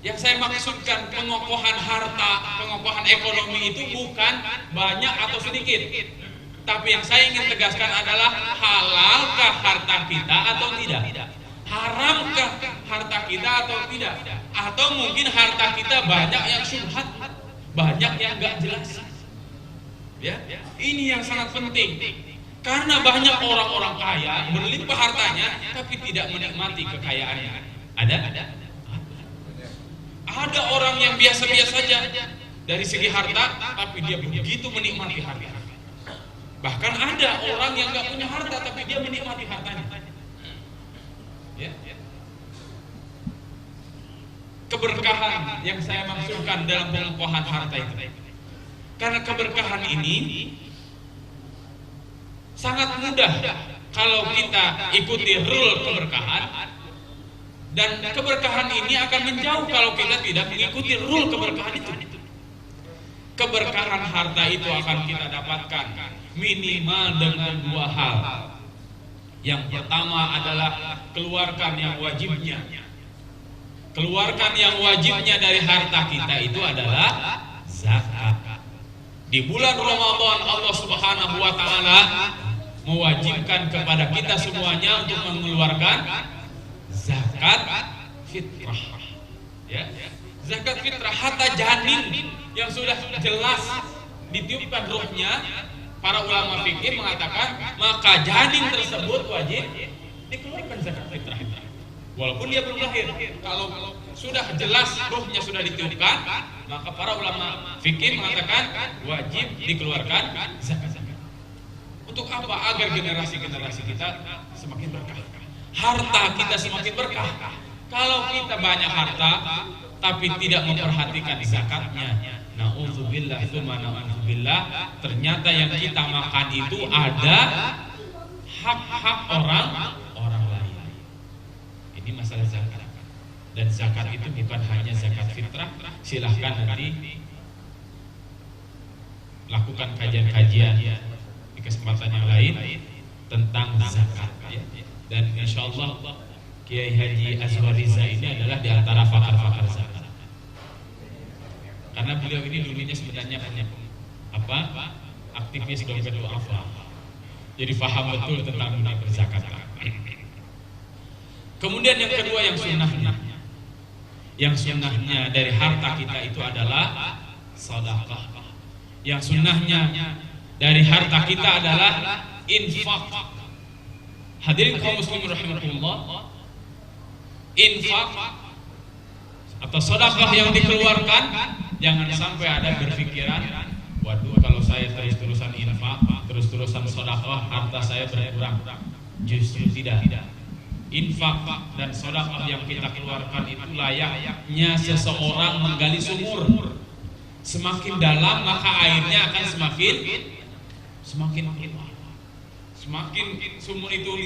Yang saya maksudkan pengokohan harta, pengokohan ekonomi itu bukan banyak atau sedikit, tapi yang saya ingin tegaskan adalah halalkah harta kita atau tidak, haramkah harta kita atau tidak, atau mungkin harta kita banyak yang syubhat, banyak yang nggak jelas. Ya, ini yang sangat penting. Karena banyak orang-orang kaya berlimpah hartanya tapi tidak menikmati kekayaannya. Ada orang yang biasa-biasa saja dari segi harta tapi dia begitu menikmati harta. Bahkan ada orang yang nggak punya harta tapi dia menikmati hartanya. Ya. Keberkahan yang saya maksudkan dalam pengokohan harta itu. Karena keberkahan ini sangat mudah kalau kita ikuti rule keberkahan, dan keberkahan ini akan menjauh kalau kita tidak mengikuti rule keberkahan itu. Keberkahan harta itu akan kita dapatkan minimal dengan dua hal. Yang pertama adalah keluarkan yang wajibnya. Keluarkan yang wajibnya dari harta kita itu adalah zakat. Di bulan Ramadan Allah Subhanahu wa taala mewajibkan kepada kita semuanya untuk mengeluarkan zakat fitrah. Ya. Zakat fitrah harta janin yang sudah jelas ditiupkan ruhnya, para ulama fikih mengatakan maka janin tersebut wajib dikeluarkan zakat fitrah. Walaupun dia belum lahir, kalau sudah jelas ruhnya sudah ditiupkan, maka para ulama fikih mengatakan wajib dikeluarkan zakat. Untuk apa? Agar generasi-generasi kita semakin berkah, harta kita semakin berkah. Kalau kita banyak harta tapi tidak memperhatikan zakatnya, na'udzubillah, itu na'udzubillah, ternyata yang kita makan itu ada hak-hak orang lain. Ini masalah zakat. Dan zakat itu bukan hanya zakat fitrah. Silahkan nanti lakukan kajian-kajian di kesempatan yang lain tentang zakat, ya. Dan insya Allah Kiai Haji Azwar Riza ini adalah di antara pakar-pakar zakat. Karena beliau ini dulunya sebenarnya aktivis dompet du'afa. Jadi paham betul tentang dunia berzakatan. Kemudian yang kedua yang sunnahnya. Yang sunnahnya dari harta kita itu adalah sedekah. Yang sunnahnya dari harta kita adalah infak. Hadirin kaum muslimin rahimakumullah, infak atau sedekah yang dikeluarkan, jangan sampai ada berpikiran, waduh kalau saya terus-terusan infak, terus-terusan sedekah, harta saya berkurang. Justru tidak. Infak dan sedekah yang kita keluarkan itu layaknya seseorang menggali sumur. Semakin dalam maka airnya akan semakin keluar. Semakin sumur itu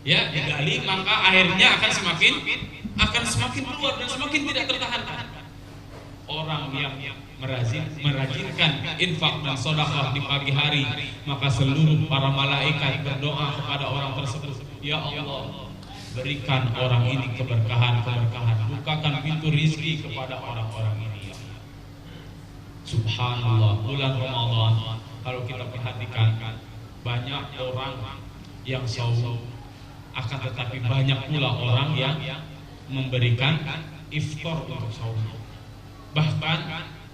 digali maka airnya akan semakin keluar dan semakin tidak tertahankan. Orang yang merajinkan infak dan sedekah di pagi hari, maka seluruh para malaikat berdoa kepada orang tersebut, ya Allah, berikan orang ini keberkahan, bukakan pintu rizki kepada orang-orang ini, ya Allah. Subhanallah, bulan Ramadan kalau kita perhatikan banyak orang yang saum Akan tetapi banyak pula orang yang memberikan iftar untuk saum. Bahkan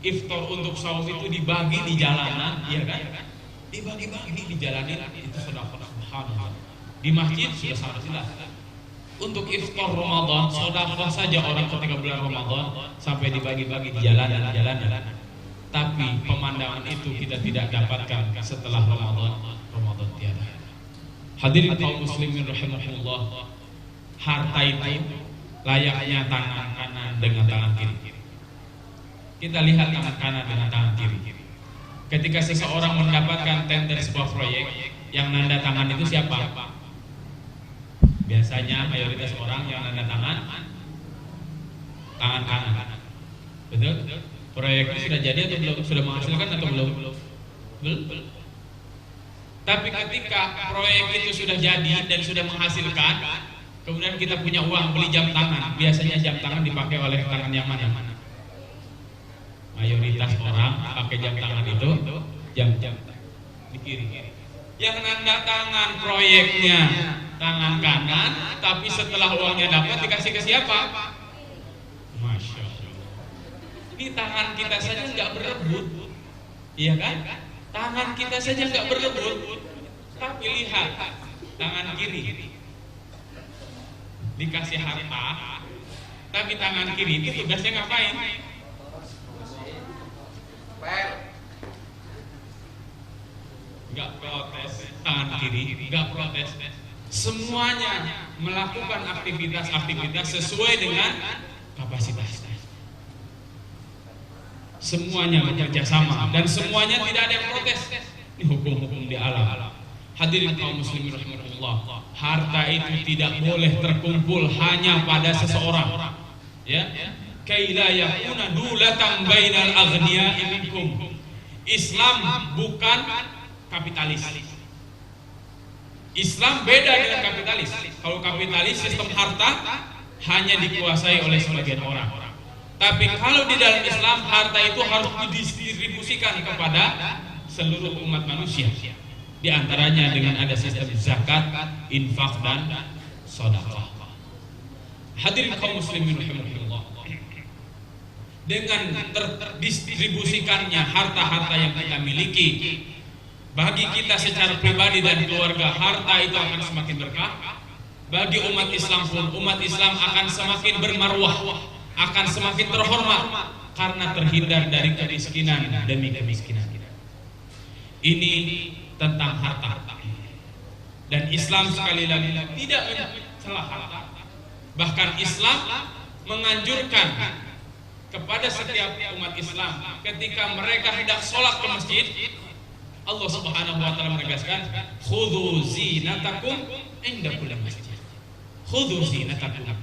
iftar untuk saum itu dibagi di jalanan, ya kan? Dibagi-bagi di jalanan, itu sedekah, subhanallah. Di masjid sudah sangat jelas. Untuk iftar Ramadan, sedekah saja orang ketika bulan Ramadan sampai dibagi-bagi di jalanan. Tapi pemandangan itu kita tidak dapatkan setelah Ramadan tiada. Hadirin kaum muslimin rahimahullah, harta itu layaknya tangan kanan dengan tangan kiri. Kita lihat tangan kanan dengan tangan kiri. Ketika seseorang mendapatkan tender sebuah proyek, yang nanda tangan itu siapa? Biasanya mayoritas orang yang nanda tangan kanan. Betul? Proyek itu sudah jadi atau belum? Sudah menghasilkan atau belum? Belum. Tapi ketika proyek itu sudah jadi dan sudah menghasilkan, kemudian kita punya uang beli jam tangan. Biasanya jam tangan dipakai oleh tangan yang mana? Mayoritas orang pakai jam tangan itu jam di kiri. Yang nanda tangan proyeknya tangan kanan, tapi setelah uangnya dapat dikasih ke siapa? Masya Allah. Ini tangan kita saja nggak berebut, iya kan? Tangan kita saja nggak berebut, tapi lihat tangan kiri dikasih harta, tapi tangan kiri itu tugasnya ngapain? Nggak protes, tangan kiri nggak protes. Semuanya melakukan aktivitas sesuai dengan kapasitas. Semuanya bekerja sama dan semuanya tidak ada yang protes. Ini hukum-hukum di alam. Hadirin kaum muslimin rahimahullah, harta itu tidak boleh terkumpul hanya pada seseorang. Ya, kaila yakuna dulatan bainal aghniya'i minkum. Islam bukan kapitalis. Islam beda dengan kapitalis. Kalau kapitalis sistem harta hanya dikuasai oleh sebagian orang. Tapi kalau di dalam Islam harta itu harus didistribusikan kepada seluruh umat manusia. Di antaranya dengan ada sistem zakat, infak dan sedekah. Hadirin kaum muslimin rahimahullah. Dengan terdistribusikannya harta-harta yang kita miliki, bagi kita secara pribadi dan keluarga, harta itu akan semakin berkah. Bagi umat Islam pun, umat Islam akan semakin bermarwah, akan semakin terhormat karena terhindar dari kemiskinan demi kemiskinan. Ini tentang harta. Dan Islam sekali lagi tidak mencela harta. Bahkan Islam menganjurkan kepada setiap umat Islam ketika mereka hendak sholat ke masjid, Allah Subhanahu wa taala menegaskan, khudhu zinatakum inda kulli masjid. Khudhu zinatakum.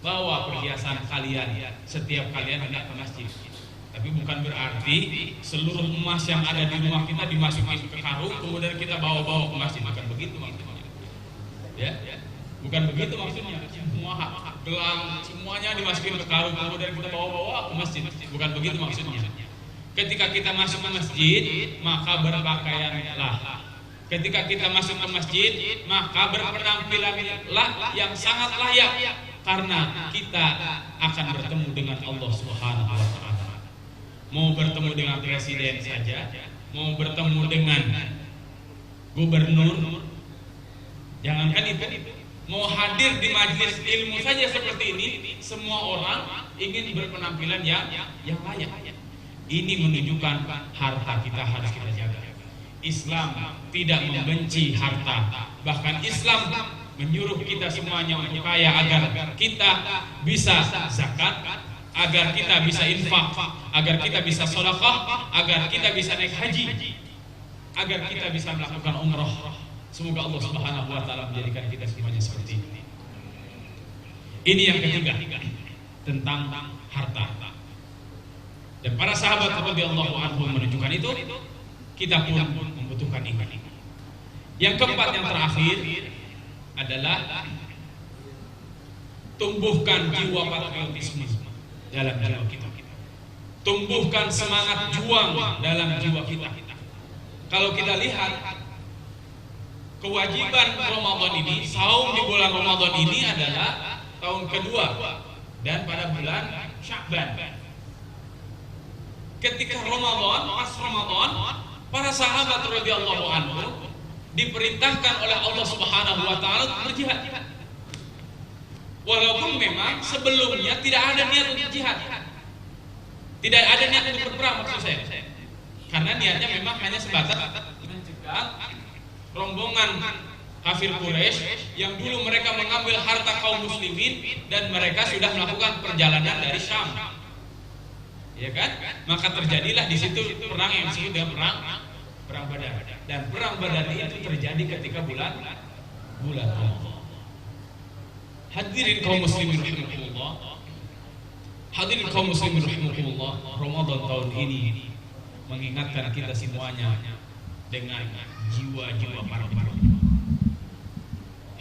Bawa perhiasan kalian setiap kalian hendak ke masjid. Tapi bukan berarti seluruh emas yang ada di rumah kita dimasukin ke karung kemudian kita bawa-bawa ke masjid. Bukan begitu maksudnya. Ya? Bukan begitu maksudnya. Semua gelang semuanya dimasukin ke karung kemudian kita bawa-bawa ke masjid. Bukan begitu maksudnya. Ketika kita masuk ke masjid, maka berpakaianlah. Ketika kita masuk ke masjid, maka berpenampilanlah yang sangat layak, karena kita akan bertemu dengan Allah Subhanahu wa taala. Mau bertemu dengan presiden saja, mau bertemu dengan gubernur, jangankan itu, mau hadir di majelis ilmu saja seperti ini, semua orang ingin berpenampilan yang layak. Ini menunjukkan harta kita harus kita jaga. Islam tidak membenci harta, bahkan Islam menyuruh kita semuanya untuk kaya agar kita bisa zakat, agar kita bisa infak, agar kita bisa sedekah, agar kita bisa naik haji, agar kita bisa melakukan umrah. Semoga Allah Subhanahu wa taala menjadikan kita semuanya seperti ini. Ini yang ketiga tentang harta. Dan para sahabat radhiyallahu anhum menunjukkan itu, kita pun membutuhkan iman. Yang keempat, yang terakhir adalah tumbuhkan jiwa patriotisme dalam jiwa kita. Tumbuhkan semangat juang dalam jiwa kita. Kalau kita lihat kewajiban Ramadan ini, saum di bulan Ramadan ini adalah tahun kedua dan pada bulan Sya'ban. Ketika Ramadan, pas Ramadan, para sahabat radhiyallahu anhu diperintahkan oleh Allah Subhanahu wa taala berjihad. Walaupun memang sebelumnya tidak ada niat untuk jihad. Tidak ada niat untuk berperang maksud saya. Karena niatnya memang hanya sebatas mencegah rombongan kafir Quraisy yang dulu mereka mengambil harta kaum muslimin dan mereka sudah melakukan perjalanan dari Syam. Ya kan? Maka terjadilah di situ perang yang disebut dengan perang Badar. Dan perang Badar itu terjadi ketika bulan Ramadan. Hadirin kaum muslimin rahimakumullah. Hadirin kaum muslimin rahimakumullah. Ramadan tahun ini mengingatkan kita semuanya dengan jiwa-jiwa para pejuang.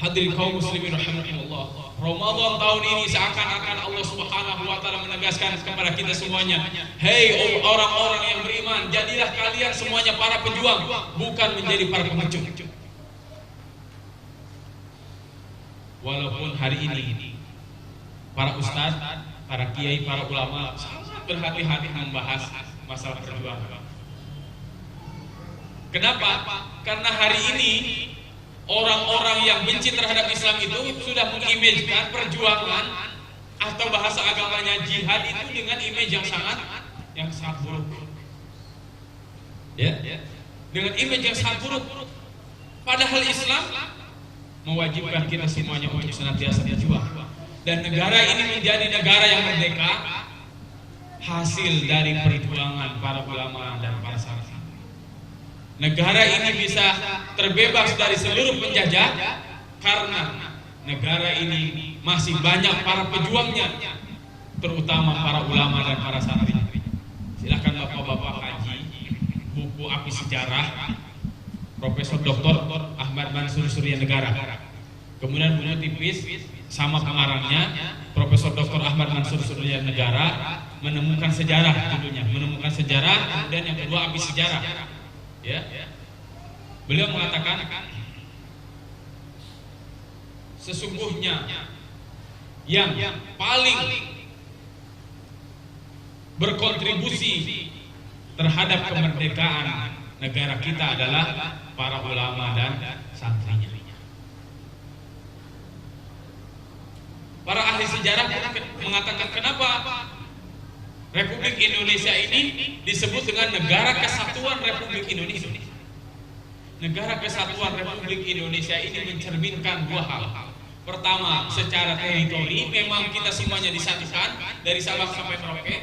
Hadirin kaum muslimin rahimakumullah. Ramadan tahun ini seakan-akan Allah Subhanahu wa taala menegaskan kepada kita semuanya, "Hei orang-orang yang beriman, jadilah kalian semuanya para pejuang, bukan menjadi para pengecut." Walaupun hari ini para ustaz, para kiai, para ulama sangat berhati-hati membahas masalah perjuangan. Kenapa? Karena hari ini orang-orang yang benci terhadap Islam itu sudah mengimajikan perjuangan atau bahasa agamanya jihad itu dengan image yang sangat buruk. Ya, dengan image yang sangat buruk. Padahal Islam mewajibkan kita semuanya untuk senantiasa berjuang. Dan negara ini menjadi negara yang merdeka hasil dari perjuangan para ulama dan para sahabat. Negara ini bisa terbebas dari seluruh penjajah karena negara ini masih banyak para pejuangnya, terutama para ulama dan para santri. Silakan bapak-bapak haji buku Api Sejarah Profesor Dr. Ahmad Mansur Surya Negara. Kemudian buku tipis sama pengarangnya Profesor Dr. Ahmad Mansur Surya Negara menemukan sejarah judulnya, menemukan sejarah. Kemudian yang kedua Api Sejarah. Ya, beliau mengatakan sesungguhnya yang paling berkontribusi terhadap kemerdekaan negara kita adalah para ulama dan santrinya. Para ahli sejarah mengatakan kenapa Republik Indonesia ini disebut dengan Negara Kesatuan Republik Indonesia. Negara Kesatuan Republik Indonesia ini mencerminkan dua hal. Pertama, secara teritori memang kita semuanya disatukan dari Sabang sampai Merauke.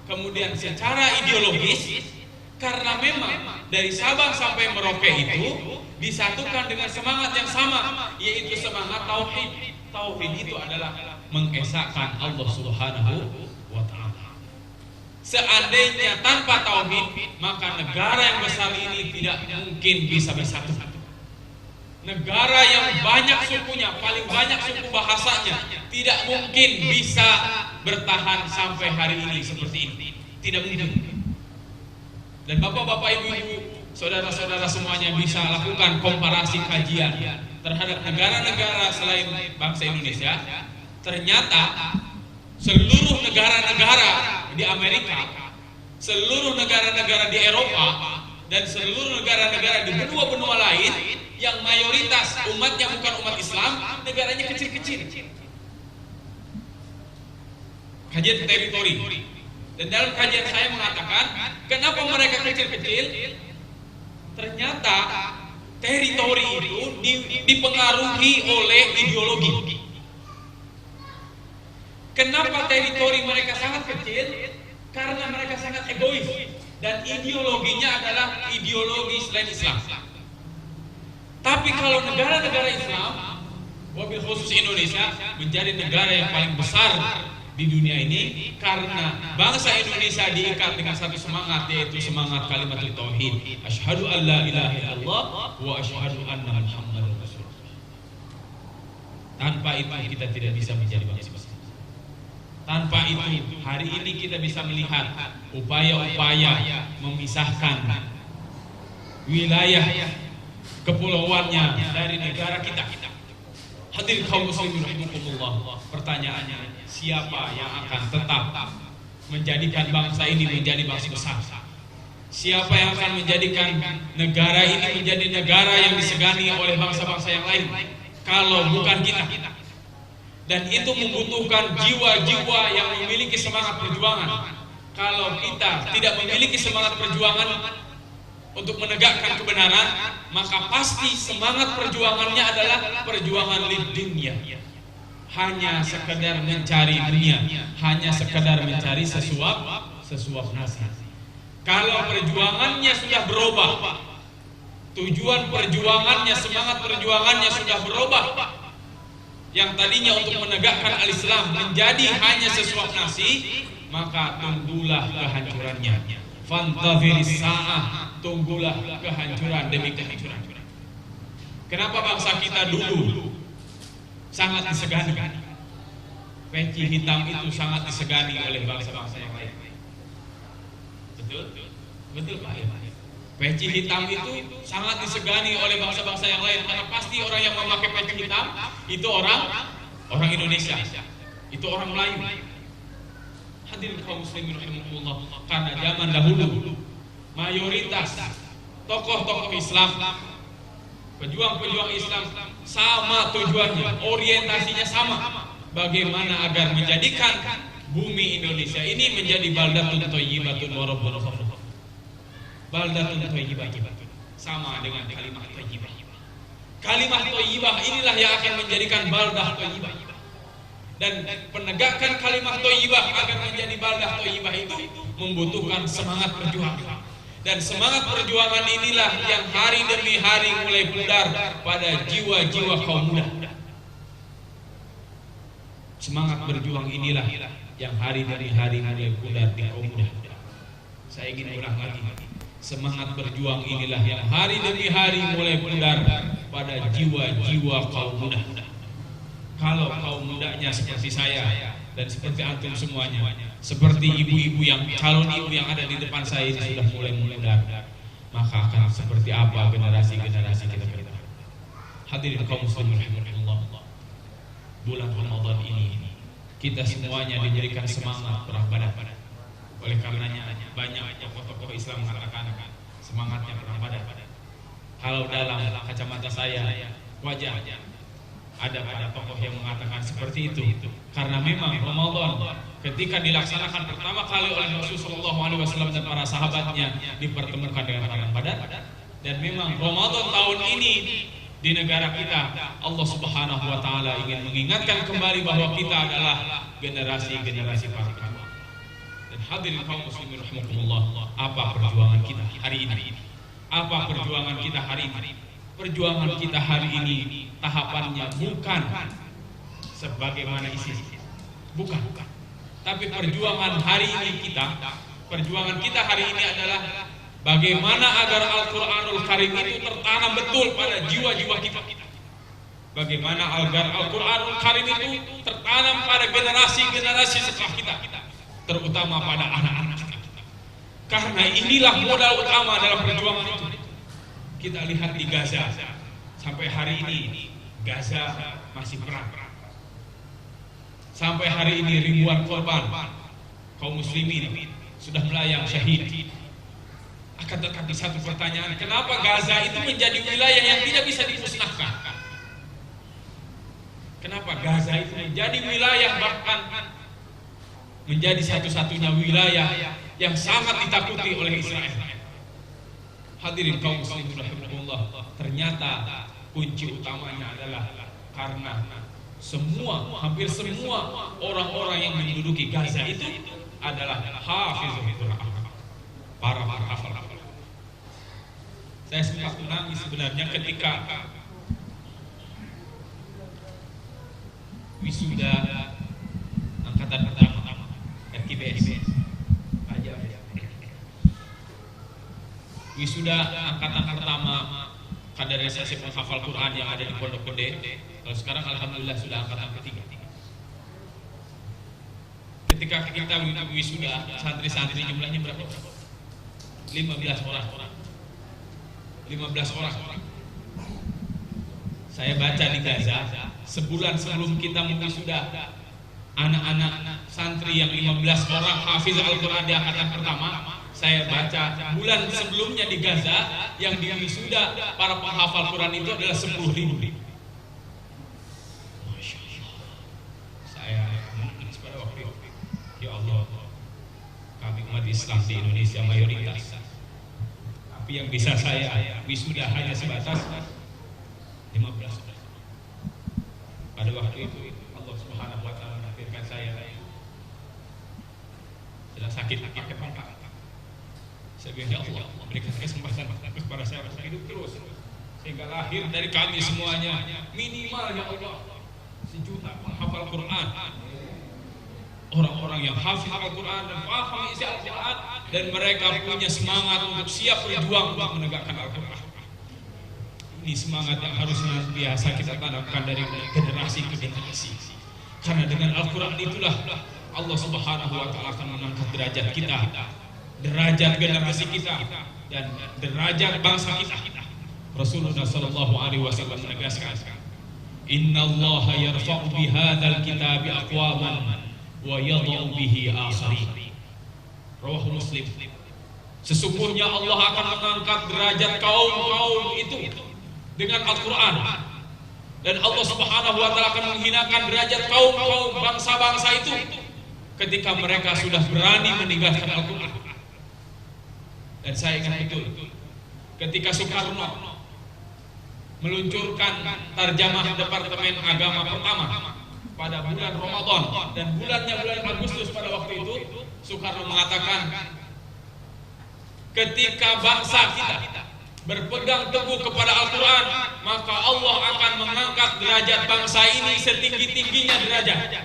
Kemudian secara ideologis, karena memang dari Sabang sampai Merauke itu disatukan dengan semangat yang sama, yaitu semangat tauhid. Tauhid itu adalah mengesahkan Allah Subhanahu wa taala. Seandainya tanpa tauhid, maka negara yang besar ini tidak mungkin bisa bersatu. Negara yang banyak sukunya, paling banyak suku bahasanya, tidak mungkin bisa bertahan sampai hari ini seperti ini. Tidak mungkin. Dan bapak-bapak, ibu-ibu, saudara-saudara semuanya bisa lakukan komparasi kajian terhadap negara-negara selain bangsa Indonesia. Ternyata seluruh negara-negara di Amerika, seluruh negara-negara di Eropa, dan seluruh negara-negara di benua-benua lain yang mayoritas umatnya bukan umat Islam, negaranya kecil-kecil. Kajian teritori. Dan dalam kajian saya mengatakan, kenapa mereka kecil-kecil? Ternyata teritori itu dipengaruhi oleh ideologi. Kenapa teritori mereka sangat kecil? Karena mereka sangat egois dan ideologinya adalah ideologi selain Islam. Tapi kalau negara-negara Islam, wabil khusus Indonesia, menjadi negara yang paling besar di dunia ini karena bangsa Indonesia diikat dengan satu semangat, yaitu semangat kalimatul tauhid. Asyhadu an la ilaha illallah wa asyhadu anna Muhammadar Rasulullah. Tanpa itu kita tidak bisa menjadi bangsa besar. Tanpa itu, hari ini kita bisa melihat upaya-upaya memisahkan wilayah kepulauannya dari negara kita. Hadirin kaum muslimin rahimakumullah, pertanyaannya, siapa yang akan tetap menjadikan bangsa ini menjadi bangsa besar? Siapa yang akan menjadikan negara ini menjadi negara yang disegani oleh bangsa-bangsa yang lain kalau bukan kita? Dan itu membutuhkan jiwa-jiwa yang memiliki semangat perjuangan. Kalau kita tidak memiliki semangat perjuangan untuk menegakkan kebenaran, maka pasti semangat perjuangannya adalah perjuangan lid-dunya. Hanya sekedar mencari dunia, hanya sekedar mencari sesuap nasi. Kalau perjuangannya sudah berubah, tujuan perjuangannya, semangat perjuangannya sudah berubah, yang tadinya untuk menegakkan al-Islam menjadi hanya sesuap nasi, maka tunggulah kehancurannya. Fantadhiris sa'ah, tunggulah kehancuran demi kehancuran. Kenapa bangsa kita dulu sangat disegani? Peci hitam itu sangat disegani oleh bangsa-bangsa yang lain. Betul? Betul Pak ya? Peci hitam itu sangat disegani oleh bangsa-bangsa yang lain, karena pasti orang yang memakai peci hitam itu orang Indonesia, itu orang Melayu. Hadirin kaum muslimin rahimakumullah, karena zaman dahulu mayoritas tokoh-tokoh Islam, pejuang-pejuang Islam sama tujuannya, orientasinya sama, bagaimana agar menjadikan bumi Indonesia ini menjadi baldatun thayyibatun wa rabbun ghafur. Baldatun thayyibatun sama dengan kalimat thayyibah. Kalimat thayyibah inilah yang akan menjadikan baldah thayyibah. Dan penegakan kalimat thayyibah agar menjadi baldah thayyibah itu membutuhkan semangat perjuangan. Dan semangat perjuangan inilah yang hari demi hari mulai pudar pada jiwa-jiwa kaum muda. Semangat berjuang inilah yang hari demi hari mulai pudar di kaum muda. Saya ingin ulang lagi. Semangat berjuang inilah yang hari demi hari mulai pudar pada jiwa-jiwa kaum muda. Kalau kaum mudanya seperti saya dan seperti antum semuanya, seperti ibu-ibu yang calon ibu yang ada di depan saya ini sudah mulai pudar, maka akan seperti apa generasi-generasi kita ke depan? Hadirin kaum muslimin rahimakumullah, bulan Ramadan ini kita semuanya diberikan semangat perang badan. Oleh karenanya banyak tokoh-tokoh Islam mengatakan semangatnya perang badan. Kalau dalam kacamata saya wajar ada tokoh yang mengatakan seperti itu, karena memang Ramadan ketika dilaksanakan pertama kali oleh Rasulullah SAW dan para sahabatnya dipertemukan dengan perang Badar. Dan memang Ramadan tahun ini di negara kita, Allah Subhanahu wa Ta'ala ingin mengingatkan kembali bahwa kita adalah generasi-generasi para pejuang. Dan hadirin kaum muslimin rahimakumullah, apa perjuangan kita hari ini? Apa perjuangan kita hari ini? Perjuangan kita hari ini tahapannya bukan sebagaimana isi, bukan. Tapi perjuangan hari ini perjuangan kita hari ini adalah bagaimana agar Al-Quranul Karim itu tertanam betul pada jiwa-jiwa kita. Bagaimana agar Al-Quranul Karim itu tertanam pada generasi-generasi setelah kita, terutama pada anak-anak kita. Karena inilah modal utama dalam perjuangan itu. Kita lihat di Gaza, sampai hari ini Gaza masih perang. Sampai hari ini ribuan korban kaum muslimin sudah melayang syahid. Akan tetapi satu pertanyaan, kenapa Gaza itu menjadi wilayah yang tidak bisa dimusnahkan? Kenapa Gaza itu menjadi wilayah, bahkan menjadi satu-satunya wilayah yang sangat ditakuti oleh Israel? Hadirin kaum muslimin rahimakumullah, ternyata kunci utamanya adalah karena hampir semua orang-orang yang menduduki Gaza itu adalah hafizul Quran, para hafal. Saya sempat menangis sebenarnya ketika wisuda angkatan pertama RKBS. Wisuda angkatan pertama kaderisasi penghafal Quran yang ada di Pondok Gede. Kalau sekarang alhamdulillah sudah angkatan ketiga. Ketika kita wisuda, santri-santri jumlahnya berapa? 15 orang. Saya baca di Gaza, sebulan sebelum kita sudah anak-anak santri yang 15 orang hafiz Al-Quran di angkatan pertama, saya baca bulan sebelumnya di Gaza yang diwisuda para penghafal Quran itu adalah 10.000. Masya Allah. Saya menangis pada waktu itu. Ya Allah, kami umat Islam di Indonesia mayoritas, tapi yang bisa saya wisuda hanya sebatas 15. Pada waktu itu Allah Subhanahu wa taala menakdirkan saya sedang sakit pakai pangkat. Saya bilang, ya Allah, berikan kesempatan kepada saya untuk hidup terus sehingga lahir dari kami semuanya minimal ya Allah 1 juta penghafal Quran, orang-orang yang hafal Al-Quran dan paham isi Al-Quran, dan mereka punya semangat untuk siap berjuang untuk menegakkan Al-Quran. Ini semangat yang harusnya biasa kita tanamkan dari generasi ke generasi. Karena dengan Al-Quran itulah Allah Subhanahu wa taala akan mengangkat derajat kita, derajat generasi kita, dan derajat bangsa kita. Rasulullah sallallahu alaihi wasallam menegaskan, "Innallaha yarfa'u bihadzal kitabi aqwaman wa yadh'u bihi akharin." Rawahu Muslim. Sesungguhnya Allah akan mengangkat derajat kaum-kaum itu dengan Al-Quran, dan Allah Subhanahu wa taala akan menghinakan derajat kaum-kaum bangsa-bangsa itu ketika mereka sudah berani meninggalkan Al-Quran. Dan saya ingat betul ketika Soekarno meluncurkan tarjamah Departemen Agama pertama pada bulan Ramadan, dan bulannya bulan Agustus pada waktu itu, Soekarno mengatakan, ketika bangsa kita berpegang teguh kepada Al-Quran, maka Allah akan mengangkat derajat bangsa ini setinggi-tingginya derajat.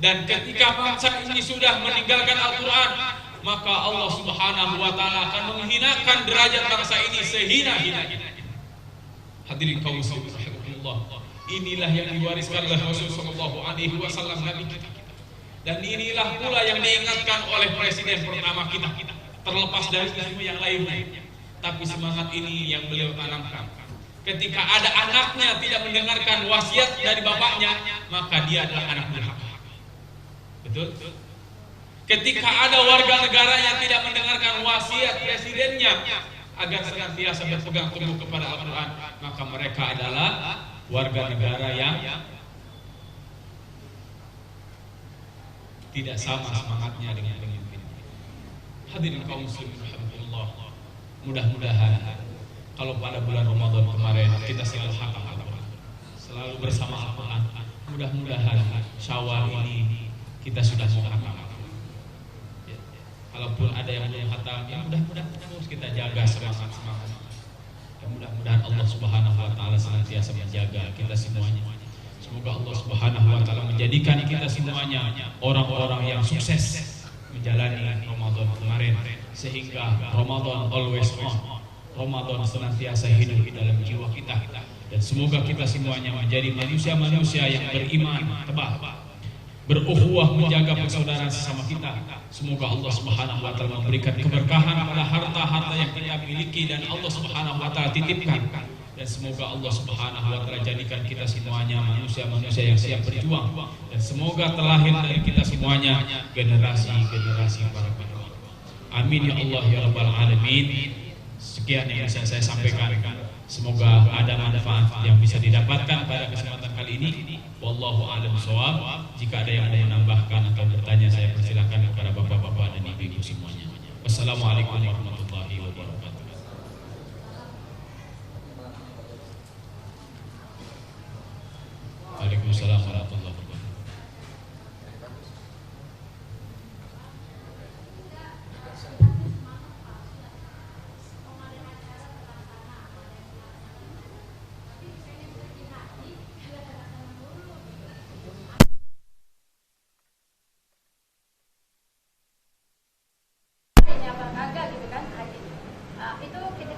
Dan ketika bangsa ini sudah meninggalkan Al-Quran, maka Allah Subhanahu wa taala akan menghinakan derajat bangsa ini sehina-hinanya. Hadirin kaum muslimin rahimakumullah, inilah yang diwariskan oleh Rasulullah sallallahu alaihi wasallam Nabi kita. Dan inilah pula yang diingatkan oleh presiden pertama kita, terlepas dari isu yang lainnya. Tapi semangat ini yang beliau tanamkan. Ketika ada anaknya tidak mendengarkan wasiat dari bapaknya, maka dia adalah anak durhaka. Betul? Ketika ada warga negara yang tidak mendengarkan wasiat presidennya agar senantiasa berpegang teguh kepada Al-Quran, maka mereka adalah warga negara yang tidak sama semangatnya dengan pemimpin. Hadirin kaum muslimin rahimakumullah, mudah-mudahan kalau pada bulan Ramadan kemarin kita selalu hafal Al-Quran, selalu bersama Al-Quran, mudah-mudahan Syawal ini kita sudah menghafal. Kalaupun ada yang belum khatam, ya mudah-mudahan terus kita jaga semangat. Ya mudah-mudahan Allah Subhanahu wa taala senantiasa menjaga kita semuanya. Semoga Allah Subhanahu wa taala menjadikan kita semuanya orang-orang yang sukses menjalani Ramadan kemarin, sehingga Ramadan always on, Ramadan senantiasa hidup dalam jiwa kita, dan semoga kita semuanya menjadi manusia-manusia yang beriman tebal, berukhuwah, menjaga persaudaraan sesama kita. Semoga Allah Subhanahu wa taala memberikan keberkahan pada harta-harta yang kita miliki dan Allah Subhanahu wa taala titipkan, dan semoga Allah Subhanahu wa taala jadikan kita semuanya manusia-manusia yang siap berjuang, dan semoga terlahir dari kita semuanya generasi-generasi para pejuang. Amin ya Allah ya rabbal alamin. Sekian yang bisa saya sampaikan. Semoga ada manfaat yang bisa didapatkan pada kesempatan kali ini. Wallahu a'lam bishawab. Jika ada yang mau menambahkan atau bertanya, saya persilakan kepada bapak-bapak dan ibu-ibu semuanya. Wassalamualaikum warahmatullahi wabarakatuh. Waalaikumsalam warahmatullahi wabarakatuh.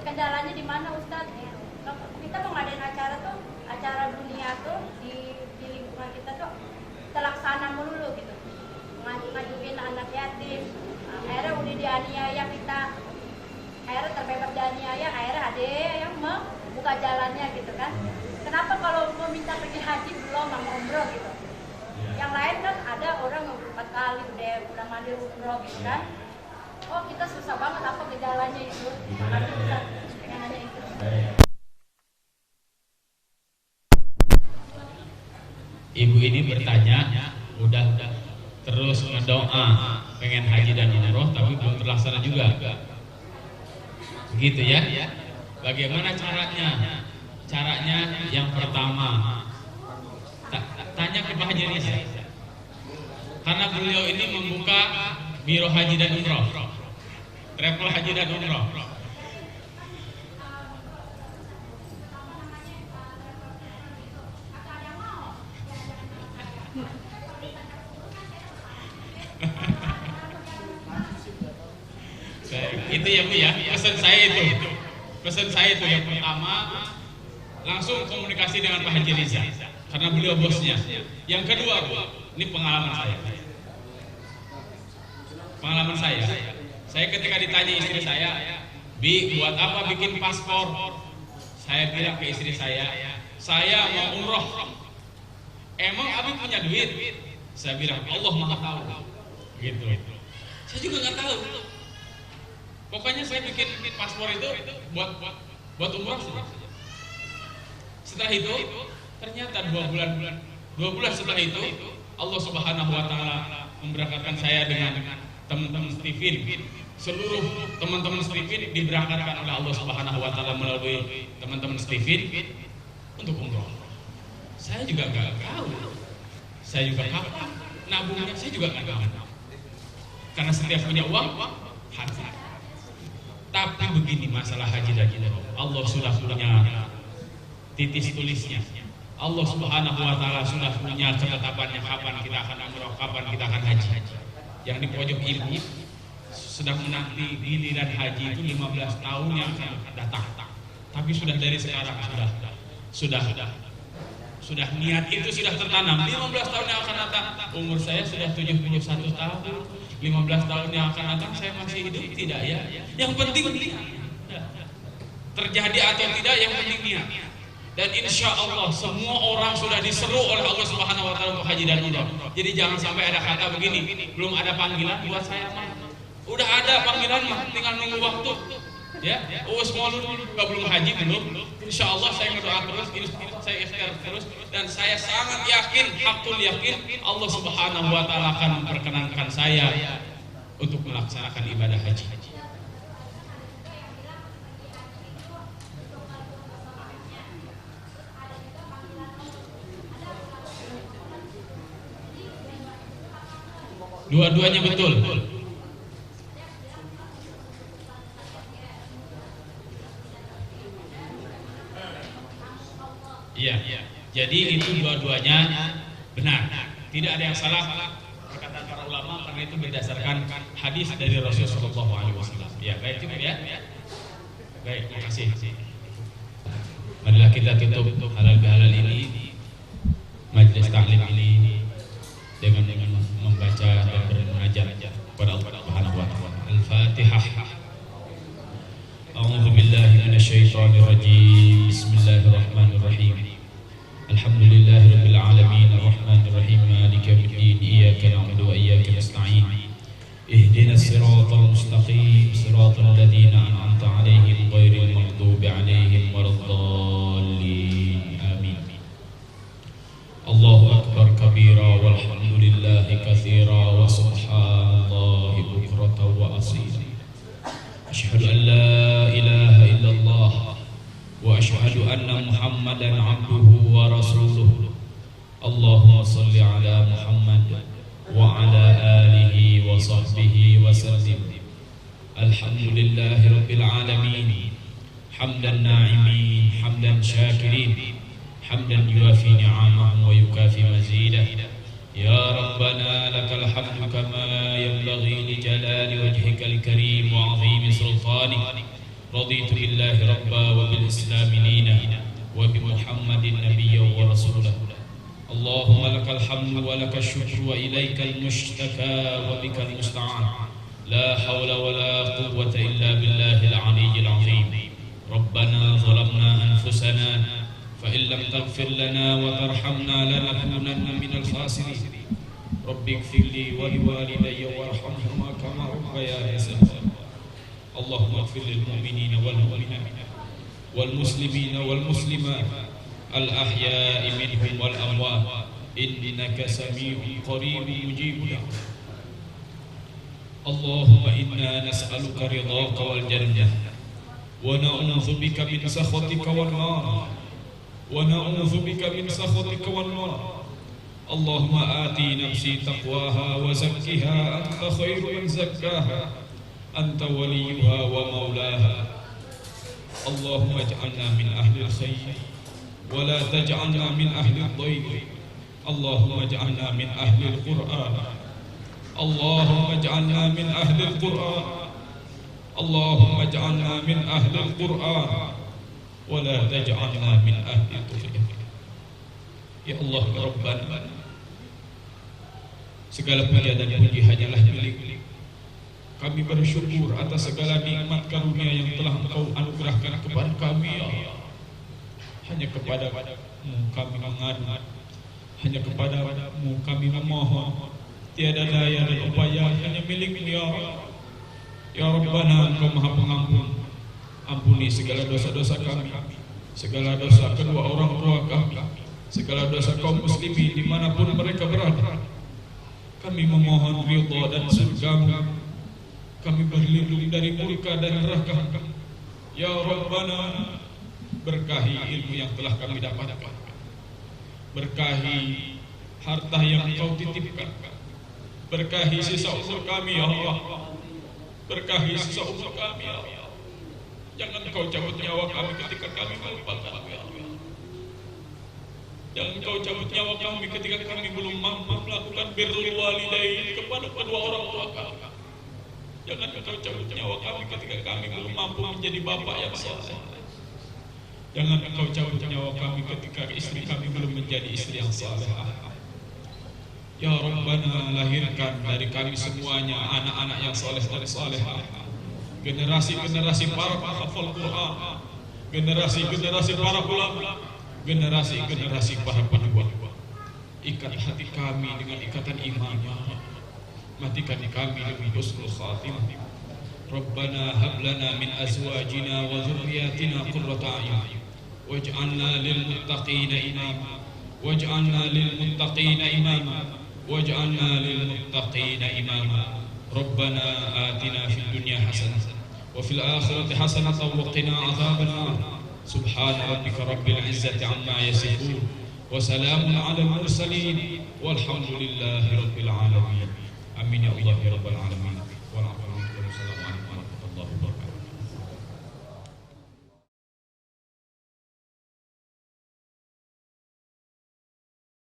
Kendalanya di mana Ustadz? Kita mau ngadain acara tuh, acara dunia tuh di lingkungan kita tuh terlaksana melulu gitu. Ngajuin anak yatim, akhirnya udah dianiaya kita, akhirnya terbebas dianiaya, akhirnya ada yang membuka jalannya gitu kan. kenapa kalau mau minta pergi haji belum sama umroh gitu. Yang lain kan ada orang yang 4 kali udah mandi umroh gitu kan. Oh kita susah banget apa gejalanya itu. Makanya kita pengen nanya itu. Ibu ini bertanya, udah terus ngedoa pengen haji dan umroh tapi belum terlaksana juga. Begitu ya? Bagaimana caranya? Caranya yang pertama tanya ke Pak Haji Riza. Karena beliau ini membuka Biro Haji dan Umroh, travel haji dan umroh. Itu ya Bu ya, pesan saya itu yang pertama langsung komunikasi dengan Pak Haji Riza karena beliau bosnya. Yang kedua Bu, ini pengalaman saya ketika ditanya istri saya, Bi buat apa bikin paspor, saya bilang ke istri saya mau umroh. Emang Abi punya duit? Saya bilang Allah Maha tahu gitu. Saya juga nggak tahu. Pokoknya saya bikin paspor itu buat umroh saja. Setelah itu ternyata 2 bulan setelah itu Allah Subhanahu wa taala memberangkatkan saya dengan teman-teman Stephen. Seluruh teman-teman Stephen diberangkatkan oleh Allah Subhanahu wa taala melalui teman-teman Stephen untuk umroh. Saya juga nggak tahu. Saya juga kapan nabungnya saya juga nggak tahu. Karena setiap punya uang harus. Tapi begini masalah haji dan umroh, Allah sudah punya titis tulisnya. Allah Subhanahu wa taala sudah punya ketetapannya kapan kita akan umroh, kapan kita akan haji. Yang di pojok ibu sedang menanti giliran haji itu 15 tahun yang akan datang. Tapi sudah dari sekarang sudah niat itu sudah tertanam. 15 tahun yang akan datang, umur saya sudah 71 tahun. 15 tahun yang akan datang saya masih hidup tidak ya? Yang penting niat. Terjadi atau tidak yang penting niat. Dan insya Allah semua orang sudah diseru oleh Allah Subhanahu wa taala untuk haji dan umroh. Jadi jangan sampai ada kata begini, belum ada panggilan buat saya mah. Udah ada panggilan mah, tinggal nunggu waktu. Ya, mau belum haji belum. Insya Allah saya berdoa terus, saya ikhtiar terus, dan saya sangat yakin, hakul yakin Allah Subhanahu wa taala akan memperkenankan saya untuk melaksanakan ibadah haji. Dua-duanya betul. Iya. Jadi itu dua-duanya benar. Tidak ada yang salah perkataan para ulama karena itu berdasarkan hadis dari Rasulullah SAW. Ya, baik cukup ya. Baik, terima kasih. Marilah kita tutup halal bihalal ini, majelis taklim ini dengan membaca dan bermunajat kepada Allah Subhanahu wa taala. Al-Fatihah. A'udzu billahi minasyaitonir rajim. Bismillahirrahmanirrahim. Alhamdulillahirabbil alamin arrahmanir rahim maliki yaumiddin iyyaka na'budu wa iyyaka nasta'in. Ihdinas siratal mustaqim siratal ladzina an'amta 'alaihim ghairil maghdubi 'alaihim waladdallin. Amin. Allahu akbar kabira walhamdulillahi katsira wa subhanallahi bukratan wa asila. Asyhadu an la ilaha illallah wa asyhadu anna Muhammadan abduhu wa rasuluh. Allahumma salli ala Muhammad wa ala alihi wa sahbihi wa sallim. Alhamdulillahi rabbil alamin. Hamdan na'imin, hamdan syakirin, hamdan yuafi ni'amahu wa yukafi mazidah. Ya Rabbana lakal hamdu kama yanbaghi li jalali wajhikal karim wa 'azimi sultanik. Raditu billahi rabba wa bil islami dina wa bi Muhammadin nabiyyan wa rasulah. Allahumma lakal hamdu wa lakal syukru wa ilaikal mushtaka wa bikal musta'an. La hawla wa la quwwata illa billahil aliyyil 'azim. Rabbana zalamna anfusana فإن لم تغفر لنا وترحمنا لنكونن من الخاسرين رب اغفر لي ولوالدي وارحمهما كما ربياني صغيرا اللهم اغفر للمؤمنين والمؤمنات والمسلمين والمسلمات الأحياء منهم والأموات إنك سميع قريب مجيب دعوات اللهم إنا نسألك رضاك والجنة ونعوذ بك من سخطك والنار ونعوذ بك من سخطك والنار اللهم آتي نفسي تقواها وزكها أنت خير من زكاها أنت وليها ومولاها اللهم اجعلنا من أهل الخير ولا تجعلنا من أهل الضيق اللهم اجعلنا من أهل القرآن اللهم اجعلنا من أهل القرآن اللهم اجعلنا من أهل القرآن ولا تجعلنا من أهل الطغيان. Ya Allah ya Rabbana, segala puja dan puji hanyalah milik. Kami bersyukur atas segala nikmat karunia yang telah Engkau anugerahkan kepada kami ya Allah. Hanya kepadamu kami mengadu, hanya kepadamu kami memohon. Tiada daya dan upaya, hanya milik-Mu ya Allah. Ya Rabbana, Engkau Maha Pengampun. Ampuni segala dosa-dosa kami, segala dosa kedua orang tua kami, segala dosa kaum muslimin dimanapun mereka berada. Kami memohon ridha dan surga-Mu. Kami berlindung dari murka dan neraka. Ya Rabbana, berkahi ilmu yang telah kami dapatkan, berkahi harta yang Engkau titipkan, berkahi sisa umur kami ya Allah, berkahi sisa umur kami ya Allah. Jangan Engkau cabut nyawa kami ketika kami melupakan-Mu ya Allah. Jangan Engkau cabut nyawa kami ketika kami belum mampu melakukan birrul walidain kepada kedua orang tua kami. Jangan Engkau cabut nyawa kami ketika kami belum mampu menjadi bapak yang saleh. Jangan Engkau cabut nyawa kami ketika istri kami belum menjadi istri yang salehah. Ya Rabbana, lahirkan dari kami semuanya anak-anak yang saleh dan salehah, generasi-generasi para penghafal Quran, generasi-generasi para ulama, generasi-generasi para pejuang. Ikat hati kami dengan ikatan iman ya Allah. Matikan kami dengan husnul khatimah. Rabbana hab lana min azwajina wa dhurriyyatina qurrata a'yun waj'alna lil muttaqina imama waj'alna lil muttaqina imama waj'alna lil muttaqina imama. Rabbana atina fid dunya hasanah wa fil akhirati hasanah wa qina adzaban nar. Subhana rabbika rabbil izzati amma yasifun wa salamun 'alal mursalin walhamdulillahi rabbil alamin. Amin ya Allah ya rabbal alamin.